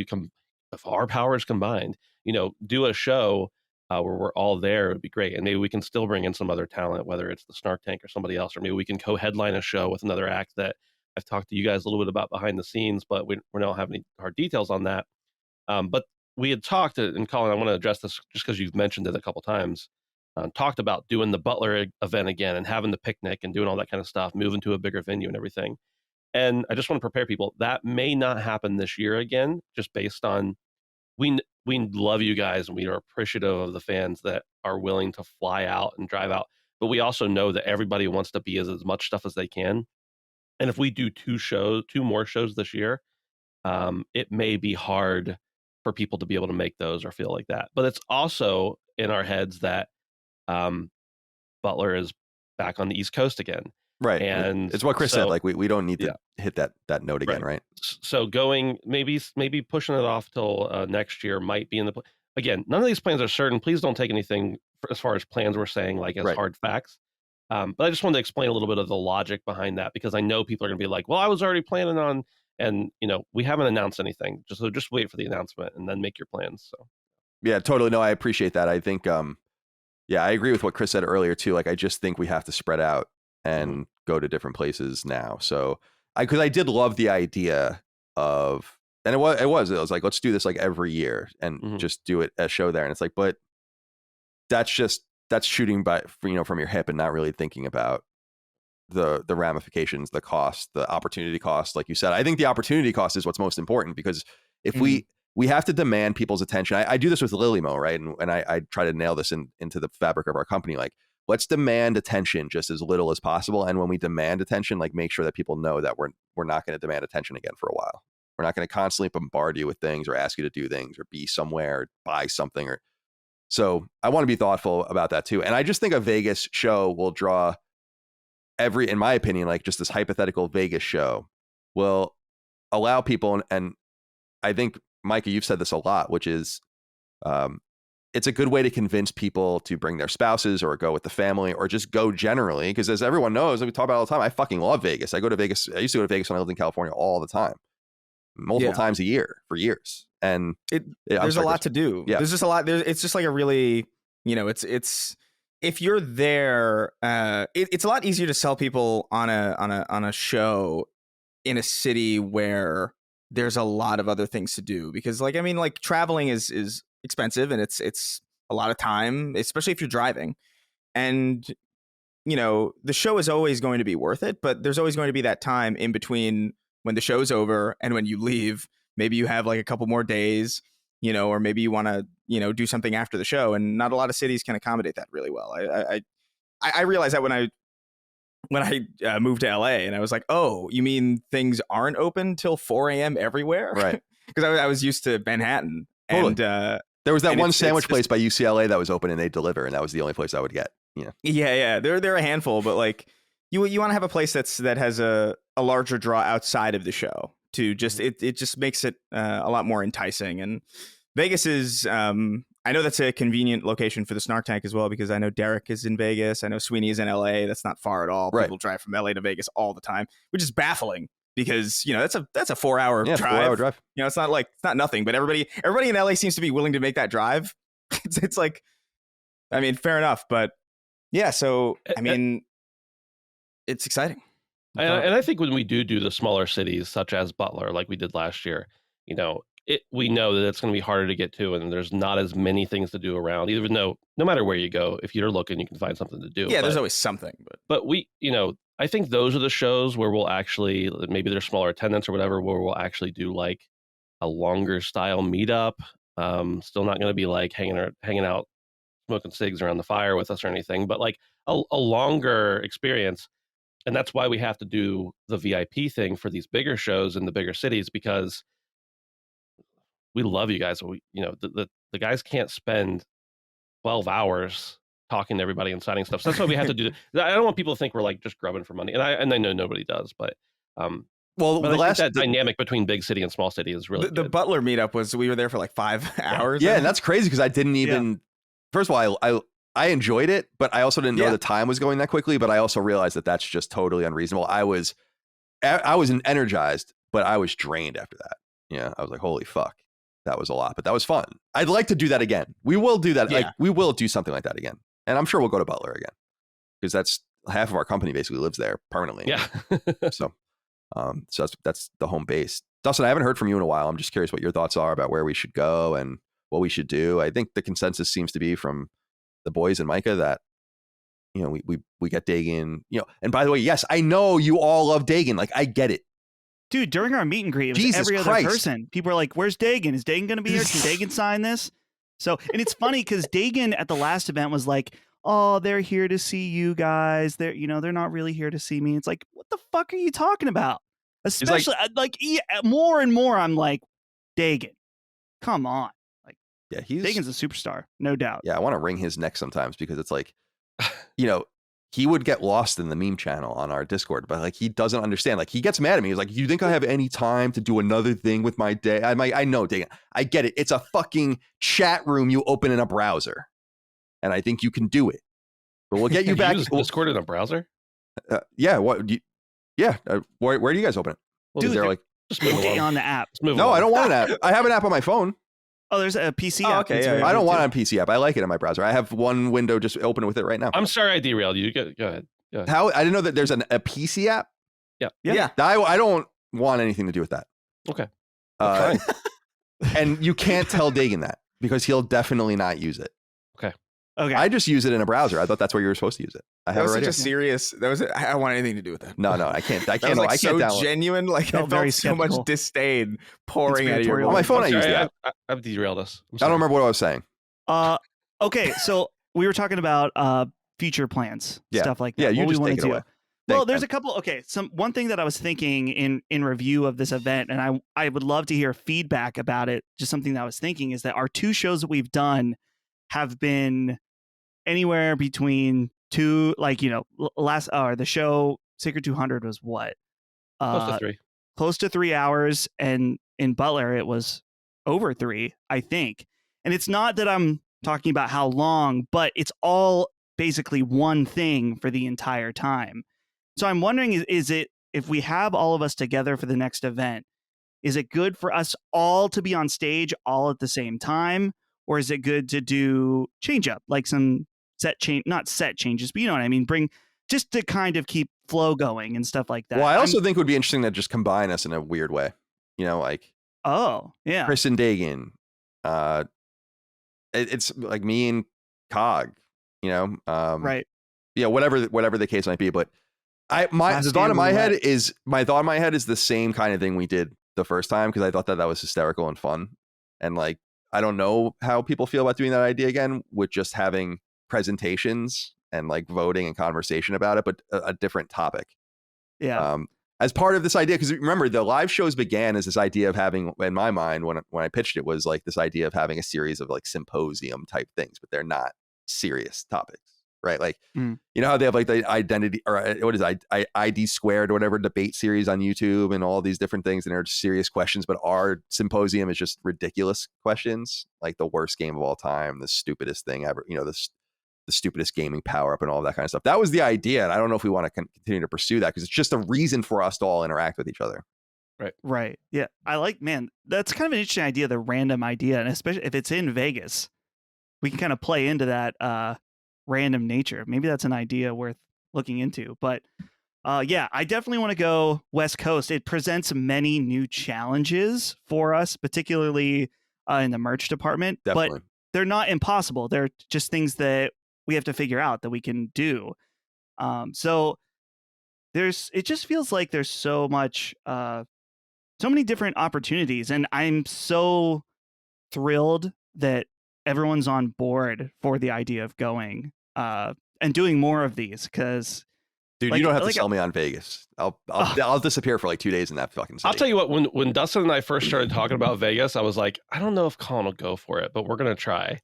our powers combined, do a show where we're all there, it would be great. And maybe we can still bring in some other talent, whether it's the Snark Tank or somebody else, or maybe we can co-headline a show with another act that I've talked to you guys a little bit about behind the scenes, but we don't have any hard details on that. But we had talked, and Colin, I want to address this just because you've mentioned it a couple times, talked about doing the Butler event again and having the picnic and doing all that kind of stuff, moving to a bigger venue and everything. And I just want to prepare people. That may not happen this year again, just based on we love you guys and we are appreciative of the fans that are willing to fly out and drive out. But we also know that everybody wants to be as much stuff as they can. And if we do two more shows this year, it may be hard for people to be able to make those or feel like that. But it's also in our heads that Butler is back on the East Coast again. Right. And it's what Chris said. Like we don't need to hit that note again, right? So going maybe pushing it off till next year might be in the again. None of these plans are certain. Please don't take anything as far as plans we're saying like as hard facts. But I just wanted to explain a little bit of the logic behind that, because I know people are going to be like, well, I was already planning on, and we haven't announced anything. Just wait for the announcement and then make your plans. So yeah, totally. No, I appreciate that. I think I agree with what Chris said earlier too. Like I just think we have to spread out and go to different places now. So because I did love the idea of, and it was like, let's do this like every year and just do it a show there. And it's like, but that's shooting from your hip and not really thinking about the ramifications, the cost, the opportunity cost. Like you said, I think the opportunity cost is what's most important, because if we have to demand people's attention. I do this with Lilymo, right? And I try to nail this into the fabric of our company. Like, let's demand attention just as little as possible. And when we demand attention, like make sure that people know that we're not going to demand attention again for a while. We're not going to constantly bombard you with things or ask you to do things or be somewhere, or buy something. So I want to be thoughtful about that too. And I just think a Vegas show will draw in my opinion, like just this hypothetical Vegas show will allow people. And I think, Micah, you've said this a lot, which is, it's a good way to convince people to bring their spouses or go with the family or just go generally. Because as everyone knows, we talk about it all the time, I fucking love Vegas. I go to Vegas. I used to go to Vegas when I lived in California all the time, multiple times a year for years. And there's a lot to do. Yeah. There's just a lot. It's just like a really, it's if you're there, it's a lot easier to sell people on a show in a city where there's a lot of other things to do. Because like traveling is expensive, and it's a lot of time, especially if you're driving. And the show is always going to be worth it, but there's always going to be that time in between when the show's over and when you leave. Maybe you have like a couple more days, or maybe you want to do something after the show, and not a lot of cities can accommodate that really well. I realized that when I moved to LA, and I was like, oh, you mean things aren't open till 4 a.m. everywhere? Right. Because I was used to Manhattan. Totally. And there was that one sandwich place by UCLA that was open and they deliver, and that was the only place I would get. Yeah. They're a handful, but like you want to have a place that has a larger draw outside of the show to just it just makes it a lot more enticing. And Vegas is I I know that's a convenient location for the Snark Tank as well, because I know Derek is in Vegas. I know Sweeney is in LA. That's not far at all. Right. People drive from LA to Vegas all the time, which is baffling because, you know, that's a 4-hour drive. 4-hour drive. You know, it's not nothing, but everybody in LA seems to be willing to make that drive. It's like, I mean, fair enough. But yeah, so, I mean, it's exciting. And I think when we do the smaller cities, such as Butler, like we did last year, you know, we know that it's going to be harder to get to, and there's not as many things to do around, even though no matter where you go, if you're looking, you can find something to do. Yeah, there's always something. But we, you know, I think those are the shows where we'll actually, maybe there's smaller attendance or whatever, where we'll actually do like a longer style meetup. Still not going to be like hanging out, smoking cigs around the fire with us or anything, but like a longer experience. And that's why we have to do the VIP thing for these bigger shows in the bigger cities, because we love you guys. You know, the guys can't spend 12 hours talking to everybody and signing stuff. So that's why we have to do. I don't want people to think we're like just grubbing for money, and I know nobody does, but well, but that dynamic between big city and small city is really the Butler meetup we were there for like 5 hours. Yeah, and that's crazy because I didn't even. First of all, I enjoyed it, but I also didn't know the time was going that quickly. But I also realized that that's just totally unreasonable. I was energized, but I was drained after that. Yeah, I was like, holy fuck. That was a lot, but that was fun. I'd like to do that again. We will do that. Yeah. Like, we will do something like that again. And I'm sure we'll go to Butler again because that's half of our company basically lives there permanently. Yeah. so that's the home base. Dustin, I haven't heard from you in a while. I'm just curious what your thoughts are about where we should go and what we should do. I think the consensus seems to be from the boys and Micah that, you know, we get Dagan, you know, and by the way, yes, I know you all love Dagan. Like, I get it. Dude, during our meet and greet, it was Jesus every other Christ. person. People are like, where's Dagan? Is Dagan going to be here? Can Dagan sign this? So, and it's funny because Dagan at the last event was like, oh, they're here to see you guys. They're not really here to see me. It's like, what the fuck are you talking about? Especially more and more, I'm like, Dagan, come on. Like, Yeah, Dagan's a superstar, no doubt. Yeah, I want to wring his neck sometimes because it's like, you know, he would get lost in the meme channel on our Discord, but like he doesn't understand. Like he gets mad at me. He's like, "You think I have any time to do another thing with my day?" I know, Dagan. I get it. It's a fucking chat room you open in a browser, and I think you can do it. But we'll get you back. Use Discord in a browser? Yeah. What? Where do you guys open it? Well, Dude, is there like? Just move Get along. on the app. Just move No, along. I don't want an app. I have an app on my phone. Oh, there's a PC Oh, app. okay, that's yeah, very I don't good, want too. it on PC app. I like it in my browser. I have one window just open with it right now. I'm sorry I derailed you. Go ahead. How? I didn't know that there's a PC app. Yeah. I don't want anything to do with that. Okay. Fine. And you can't tell Dagan that because he'll definitely not use it. Okay. I just use it in a browser. I thought that's where you were supposed to use it. I That have was it right such here. I don't want anything to do with that. No, I can't. I That can't. was like I can't so download. genuine. Like I Felt very felt so much skeptical. disdain pouring out of your Conspiratorial. On my phone, I I'm use sorry, the app. I've derailed us. I'm I don't sorry. remember what I was saying. Okay, so we were talking about future plans, Yeah. stuff like that. Yeah, you what we just wanna take it do. away. Well, Thanks, there's man. a couple. Okay, one thing that I was thinking in review of this event, and I would love to hear feedback about it. Just something that I was thinking is that our 2 shows that we've done have been anywhere between 2, like, you know, the show Sacred 200 was what? Close to 3. Close to 3 hours, and in Butler it was over 3, I think. And it's not that I'm talking about how long, but it's all basically one thing for the entire time. So I'm wondering, is it, if we have all of us together for the next event, is it good for us all to be on stage all at the same time? Or is it good to do change up, like some not set changes, but you know what I mean? Just to kind of keep flow going and stuff like that. Well, I also think it would be interesting to just combine us in a weird way. You know, like Oh, yeah. Chris and Dagan. It's like me and Cog. You know, Right. Yeah, whatever the case might be. But the thought in my head is the same kind of thing we did the first time because I thought that was hysterical and fun. And like, I don't know how people feel about doing that idea again with just having presentations and like voting and conversation about it, but a different topic. Yeah. As part of this idea, because remember the live shows began as this idea of having, in my mind, when I pitched it, was like this idea of having a series of like symposium type things, but they're not serious topics. right? Like, Mm. you know how they have like the identity or what is it, ID squared or whatever debate series on YouTube and all these different things, and they're serious questions, but our symposium is just ridiculous questions, like the worst game of all time, the stupidest thing ever, you know, the stupidest gaming power up and all that kind of stuff. That was the idea, and I don't know if we want to continue to pursue that because it's just a reason for us to all interact with each other. Right. Yeah. I like, man, that's kind of an interesting idea, the random idea. And especially if it's in Vegas, we can kind of play into that random nature. Maybe that's an idea worth looking into. But yeah, I definitely want to go West Coast. It presents many new challenges for us, particularly in the merch department. Definitely. But they're not impossible. They're just things that we have to figure out that we can do. So it just feels like there's so many different opportunities, and I'm so thrilled that everyone's on board for the idea of going and doing more of these. Because, dude, you don't have to sell me on Vegas. I'll disappear for like 2 days in that fucking city. I'll tell you what. When Dustin and I first started talking about Vegas, I was like, I don't know if Colin will go for it, but we're gonna try.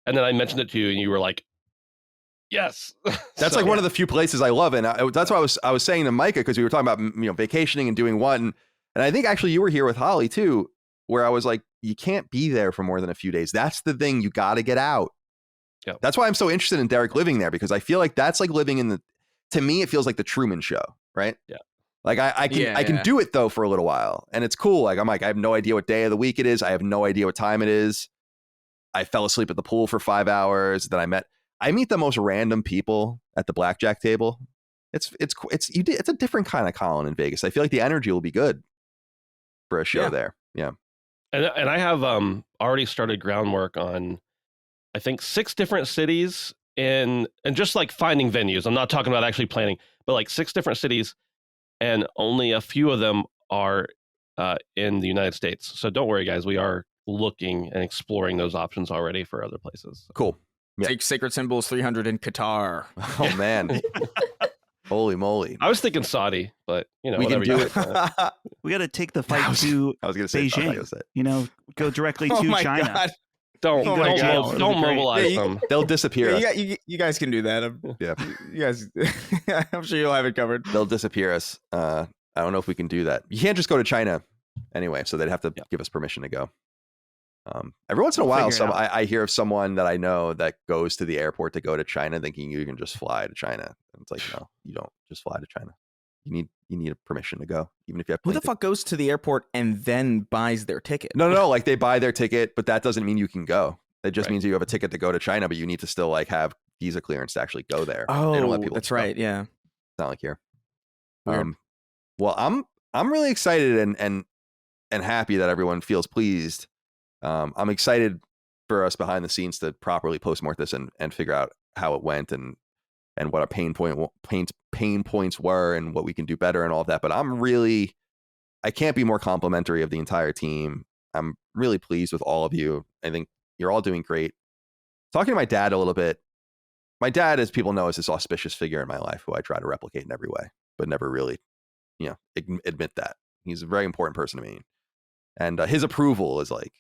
And then I mentioned it to you, and you were like, yes. That's like one of the few places I love, and that's why I was saying to Micah, because we were talking about vacationing and doing one. And I think actually you were here with Holly too, where I was like, you can't be there for more than a few days. That's the thing. You got to get out. Yep. That's why I'm so interested in Derek living there, because I feel like that's like living to me, it feels like the Truman Show, right? Yeah. Like I can do it though for a little while, and it's cool. Like I have no idea what day of the week it is. I have no idea what time it is. I fell asleep at the pool for 5 hours. Then I meet the most random people at the blackjack table. It's a different kind of Colin in Vegas. I feel like the energy will be good for a show there. Yeah. And I have already started groundwork on, I think, 6 different cities and just like finding venues. I'm not talking about actually planning, but like 6 different cities, and only a few of them are in the United States. So don't worry, guys. We are looking and exploring those options already for other places. Cool. Yeah. Take Sacred Symbols 300 in Qatar. Oh man. Holy moly. I was thinking Saudi, but we can do it. We got to take the fight to I was going to say Beijing. Go directly to China. God. Don't God. don't mobilize them. They'll disappear. You guys can do that. Yeah. You guys, I'm sure you'll have it covered. They'll disappear us. I don't know if we can do that. You can't just go to China anyway, so they'd have to give us permission to go. Every once in a while, I hear of someone that I know that goes to the airport to go to China, thinking you can just fly to China. And it's like, no, you don't just fly to China. You need a permission to go, even if you have. Who the fuck goes to the airport and then buys their ticket? No. Like they buy their ticket, but that doesn't mean you can go. It just means you have a ticket to go to China, but you need to still like have visa clearance to actually go there. Oh, they don't let people that's right. Yeah. It's not like here. Well, I'm really excited and happy that everyone feels pleased. I'm excited for us behind the scenes to properly postmort this and figure out how it went and what our pain points were and what we can do better and all of that. But I can't be more complimentary of the entire team. I'm really pleased with all of you. I think you're all doing great. Talking to my dad a little bit. My dad, as people know, is this auspicious figure in my life who I try to replicate in every way, but never really, admit that. He's a very important person to me. And his approval is like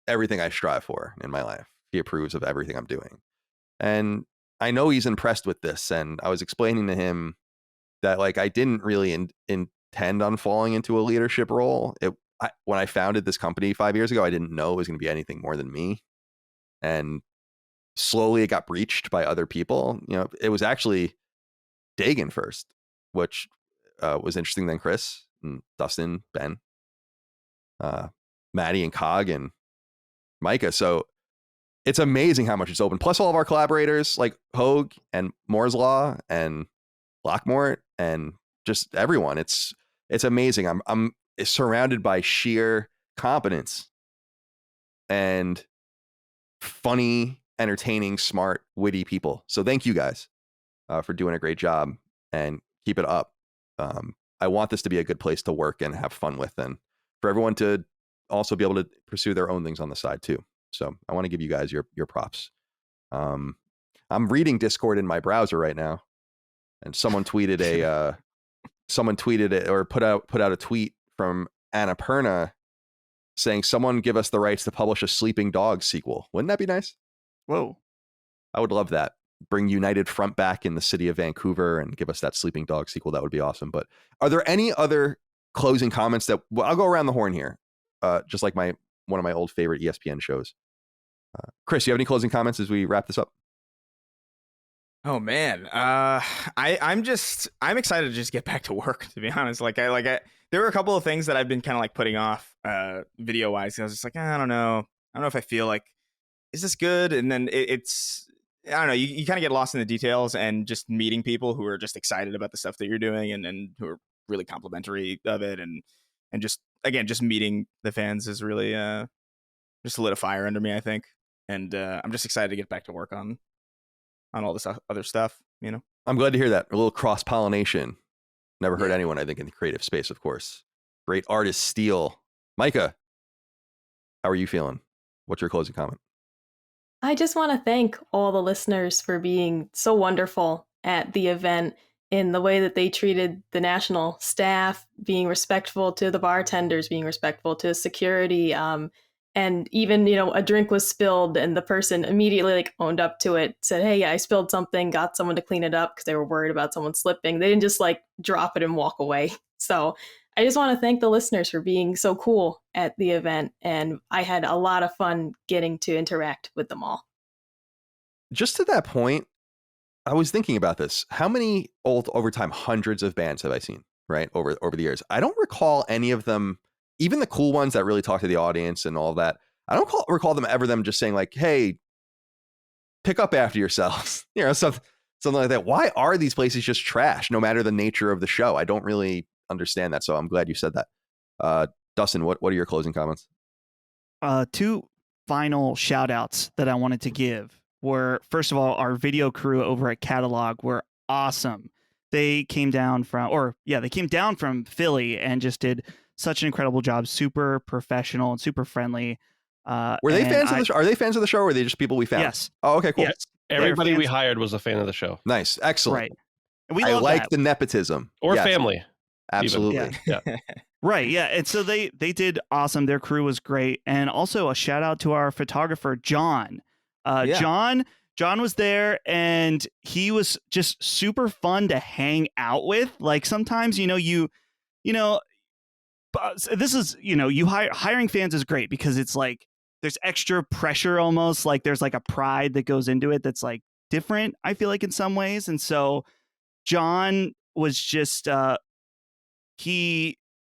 everything I strive for in my life. He approves of everything I'm doing. And I know he's impressed with this. And I was explaining to him that like I didn't really intend on falling into a leadership role. When I founded this company 5 years ago, I didn't know it was going to be anything more than me. And slowly it got breached by other people. It was actually Dagan first, which was interesting. Then Chris and Dustin, Ben, Maddie and Cog and Micah. So it's amazing how much it's open. Plus all of our collaborators like Hogue and Moore's Law and Lockmort and just everyone. It's amazing. I'm surrounded by sheer competence and funny, entertaining, smart, witty people. So thank you guys for doing a great job and keep it up. I want this to be a good place to work and have fun with, and for everyone to also be able to pursue their own things on the side too. So I want to give you guys your props. I'm reading Discord in my browser right now, and someone tweeted it or put out a tweet from Annapurna saying, "Someone give us the rights to publish a Sleeping Dogs sequel." Wouldn't that be nice? Whoa. I would love that. bring United Front back in the city of Vancouver and give us that Sleeping Dog sequel, that would be awesome. But are there any other closing comments that, well, I'll go around the horn here, just like one of my old favorite ESPN shows. Chris, you have any closing comments as we wrap this up? Oh man, I'm excited to just get back to work. To be honest, there were a couple of things that I've been kind of like putting off, video wise. I was just like, I don't know if I feel like, is this good? And then it's, I don't know. You kind of get lost in the details, and just meeting people who are just excited about the stuff that you're doing, and who are really complimentary of it, and just again, just meeting the fans is really just lit a fire under me, I think, and I'm just excited to get back to work on all this other stuff, you know. I'm glad to hear that. A little cross-pollination. Never hurt anyone, I think, in the creative space, of course. Great artist steal. Micah, how are you feeling? What's your closing comment? I just want to thank all the listeners for being so wonderful at the event in the way that they treated the national staff, being respectful to the bartenders, being respectful to security, and even, a drink was spilled and the person immediately like owned up to it, said, hey, I spilled something, got someone to clean it up because they were worried about someone slipping. They didn't just like drop it and walk away. So I just want to thank the listeners for being so cool at the event. And I had a lot of fun getting to interact with them all. Just to that point, I was thinking about this. How many over time, hundreds of bands have I seen, right? Over the years. I don't recall any of them, even the cool ones that really talk to the audience and all that. I don't recall them just saying like, hey, pick up after yourselves, something like that. Why are these places just trash, no matter the nature of the show? I don't really understand that. So I'm glad you said that. Dustin, what are your closing comments? Two final shout outs that I wanted to give were, first of all, our video crew over at Catalog were awesome. They came down from Philly and just did such an incredible job. Super professional and super friendly. Were they fans of the show? Are they fans of the show, or are they just people we found? Yes. Oh, okay, cool. Yes. Everybody we hired was a fan of the show. Nice. Excellent. Right. And we I love like that. the nepotism. Or yes. family. Absolutely. Yeah. Right. Yeah. And so they did awesome. Their crew was great. And also a shout out to our photographer, John. John was there, and he was just super fun to hang out with. Like sometimes, this is, hiring fans is great because it's like there's extra pressure almost, like there's like a pride that goes into it that's like different, I feel like, in some ways. And so John was just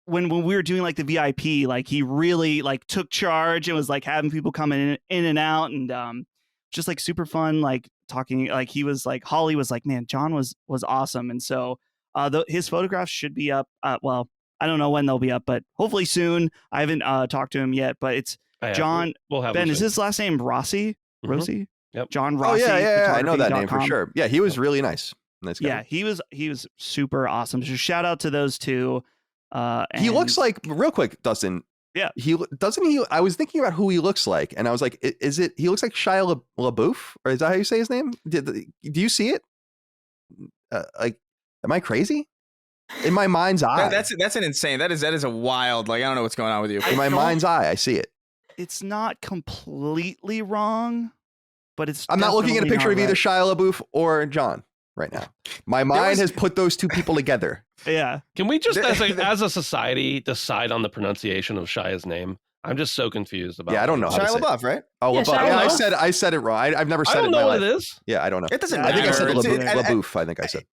when we were doing like the VIP, like he really like took charge and was like having people coming in and out, and just like super fun, like talking, like he was like, Holly was like, man, John was awesome. And so his photographs should be up. Well, I don't know when they'll be up, but hopefully soon. I haven't talked to him yet, but it's John. We'll have Ben, is his last name Rossi? Mhm. Rosie? Yep. John Rossi. Oh yeah. I know that name for sure. Yeah, he was really nice. Nice guy. Yeah, he was super awesome. So shout out to those two. He looks like, real quick, Dustin. Yeah. I was thinking about who he looks like, and I was like, he looks like Shia LaBeouf, or is that how you say his name? Do you see it? Like, am I crazy? In my mind's eye. That's an insane. That is a wild, like, I don't know what's going on with you. In my mind's eye, I see it. It's not completely wrong, but I'm not looking at a picture of either Shia LaBeouf or John right now. My mind has put those two people together. Yeah. Can we just, as a society, decide on the pronunciation of Shia's name? I'm just so confused about. Yeah, I don't know. Shia LaBeouf, right? Oh, Yeah, LaBeouf. Yeah, I said it wrong. I've never said it in my life. I don't know what it is. Yeah, I don't know. It doesn't I think I said matter. LaBeouf. I think I said.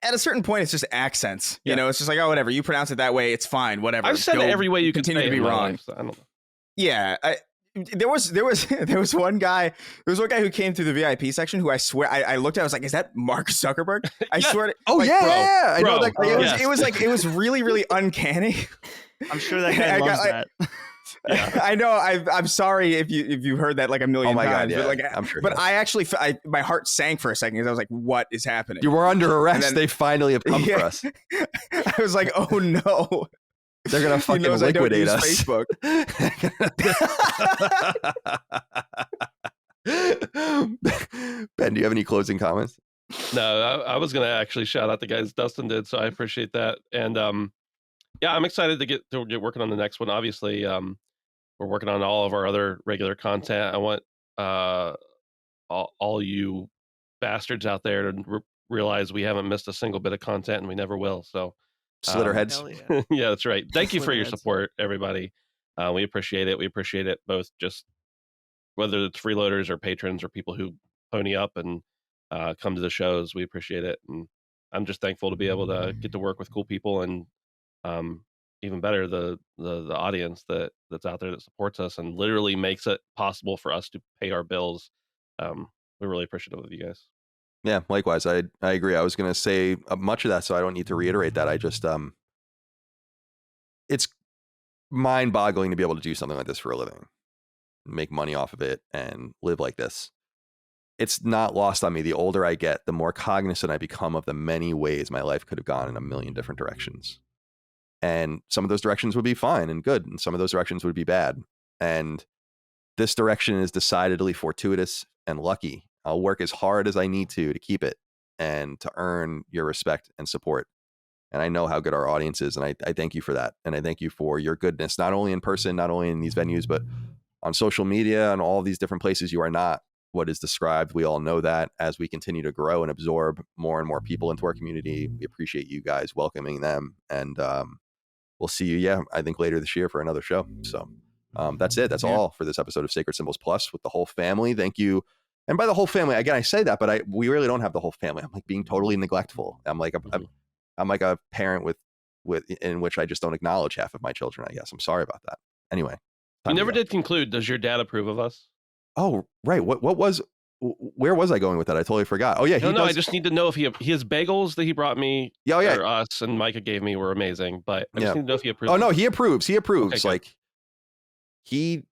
At a certain point, it's just accents. You know, it's just like, oh, whatever. You pronounce it that way, it's fine. Whatever. I've said it every way you can continue say to be in my wrong. life, so I don't know. Yeah, there was one guy. There was one guy who came through the VIP section who I swear I looked at. I was like, is that Mark Zuckerberg? I swear. Oh like, yeah, I know bro. that guy. It was really really uncanny. I'm sure that guy loves that. Yeah. I know. I'm sorry if you heard that like a million times. God, yeah. But like, I'm sure. But I actually, my heart sank for a second because I was like, "What is happening?" You were under arrest. Then, they finally have come for us. I was like, "Oh no." They're gonna fucking liquidate us. Facebook. Ben, do you have any closing comments? No, I was going to actually shout out the guys Dustin did, so I appreciate that. And yeah, I'm excited to get working on the next one. Obviously, we're working on all of our other regular content. I want all you bastards out there to realize we haven't missed a single bit of content, and we never will. So, Slitterheads. Hell yeah. yeah, that's right. Thank you for your Slitterheads. support, everybody. We appreciate it. We appreciate it both, just whether it's freeloaders or patrons or people who pony up and come to the shows. We appreciate it, and I'm just thankful to be able to get to work with cool people, and even better, the audience that's out there that supports us and literally makes it possible for us to pay our bills. We're really appreciative of you guys. Yeah, likewise. I agree. I was going to say much of that, so I don't need to reiterate that. I just, it's mind-boggling to be able to do something like this for a living, make money off of it, and live like this. It's not lost on me. The older I get, the more cognizant I become of the many ways my life could have gone in a million different directions. And some of those directions would be fine and good, and some of those directions would be bad. And this direction is decidedly fortuitous and lucky. I'll work as hard as I need to keep it and to earn your respect and support. And I know how good our audience is, and I thank you for that. And I thank you for your goodness, not only in person, not only in these venues, but on social media and all these different places. You are not what is described. We all know that. As we continue to grow and absorb more and more people into our community, we appreciate you guys welcoming them. And we'll see you, I think later this year for another show. So that's it. That's all for this episode of Sacred Symbols Plus with the whole family. Thank you. And by the whole family, again, I say that, but we really don't have the whole family. I'm like being totally neglectful. I'm like a parent with in which I just don't acknowledge half of my children, I guess. I'm sorry about that. Anyway. You never did conclude. Does your dad approve of us? Oh, right. Where was I going with that? I totally forgot. Oh yeah. No, I just need to know if his bagels that he brought me, or us and Micah gave me were amazing, but I just need to know if he approves. Oh no, he approves. He approves. Okay, like he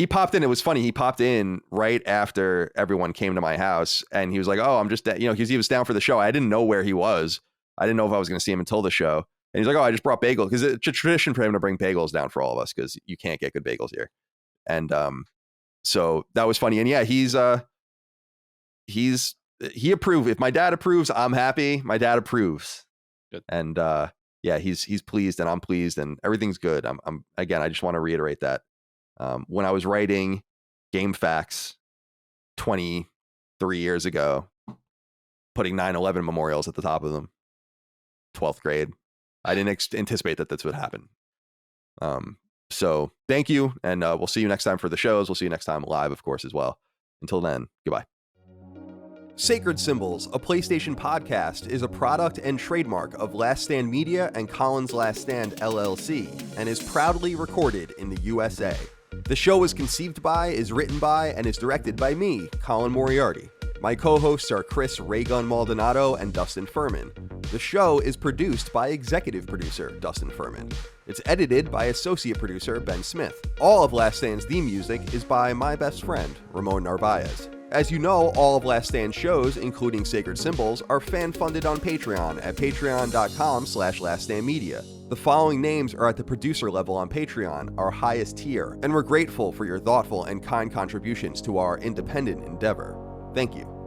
popped in. It was funny. He popped in right after everyone came to my house, and he was like, "Oh, I'm just, because he was down for the show. I didn't know where he was. I didn't know if I was going to see him until the show." And he's like, "Oh, I just brought bagels," because it's a tradition for him to bring bagels down for all of us, because you can't get good bagels here. And so that was funny. And yeah, he approved. If my dad approves, I'm happy. My dad approves. Good. And yeah, he's pleased, and I'm pleased, and everything's good. I'm again, I just want to reiterate that. When I was writing Game Facts 23 years ago, putting 9/11 memorials at the top of them, 12th grade, I didn't anticipate that this would happen. So thank you, and we'll see you next time for the shows. We'll see you next time live, of course, as well. Until then, goodbye. Sacred Symbols, a PlayStation podcast, is a product and trademark of Last Stand Media and Collins Last Stand LLC, and is proudly recorded in the USA. The show is conceived by, is written by, and is directed by me, Colin Moriarty. My co-hosts are Chris Raygun Maldonado and Dustin Furman. The show is produced by executive producer Dustin Furman. It's edited by associate producer Ben Smith. All of Last Stand's theme music is by my best friend, Ramon Narvaez. As you know, all of Last Stand's shows, including Sacred Symbols, are fan-funded on Patreon at patreon.com/laststandmedia. The following names are at the producer level on Patreon, our highest tier, and we're grateful for your thoughtful and kind contributions to our independent endeavor. Thank you.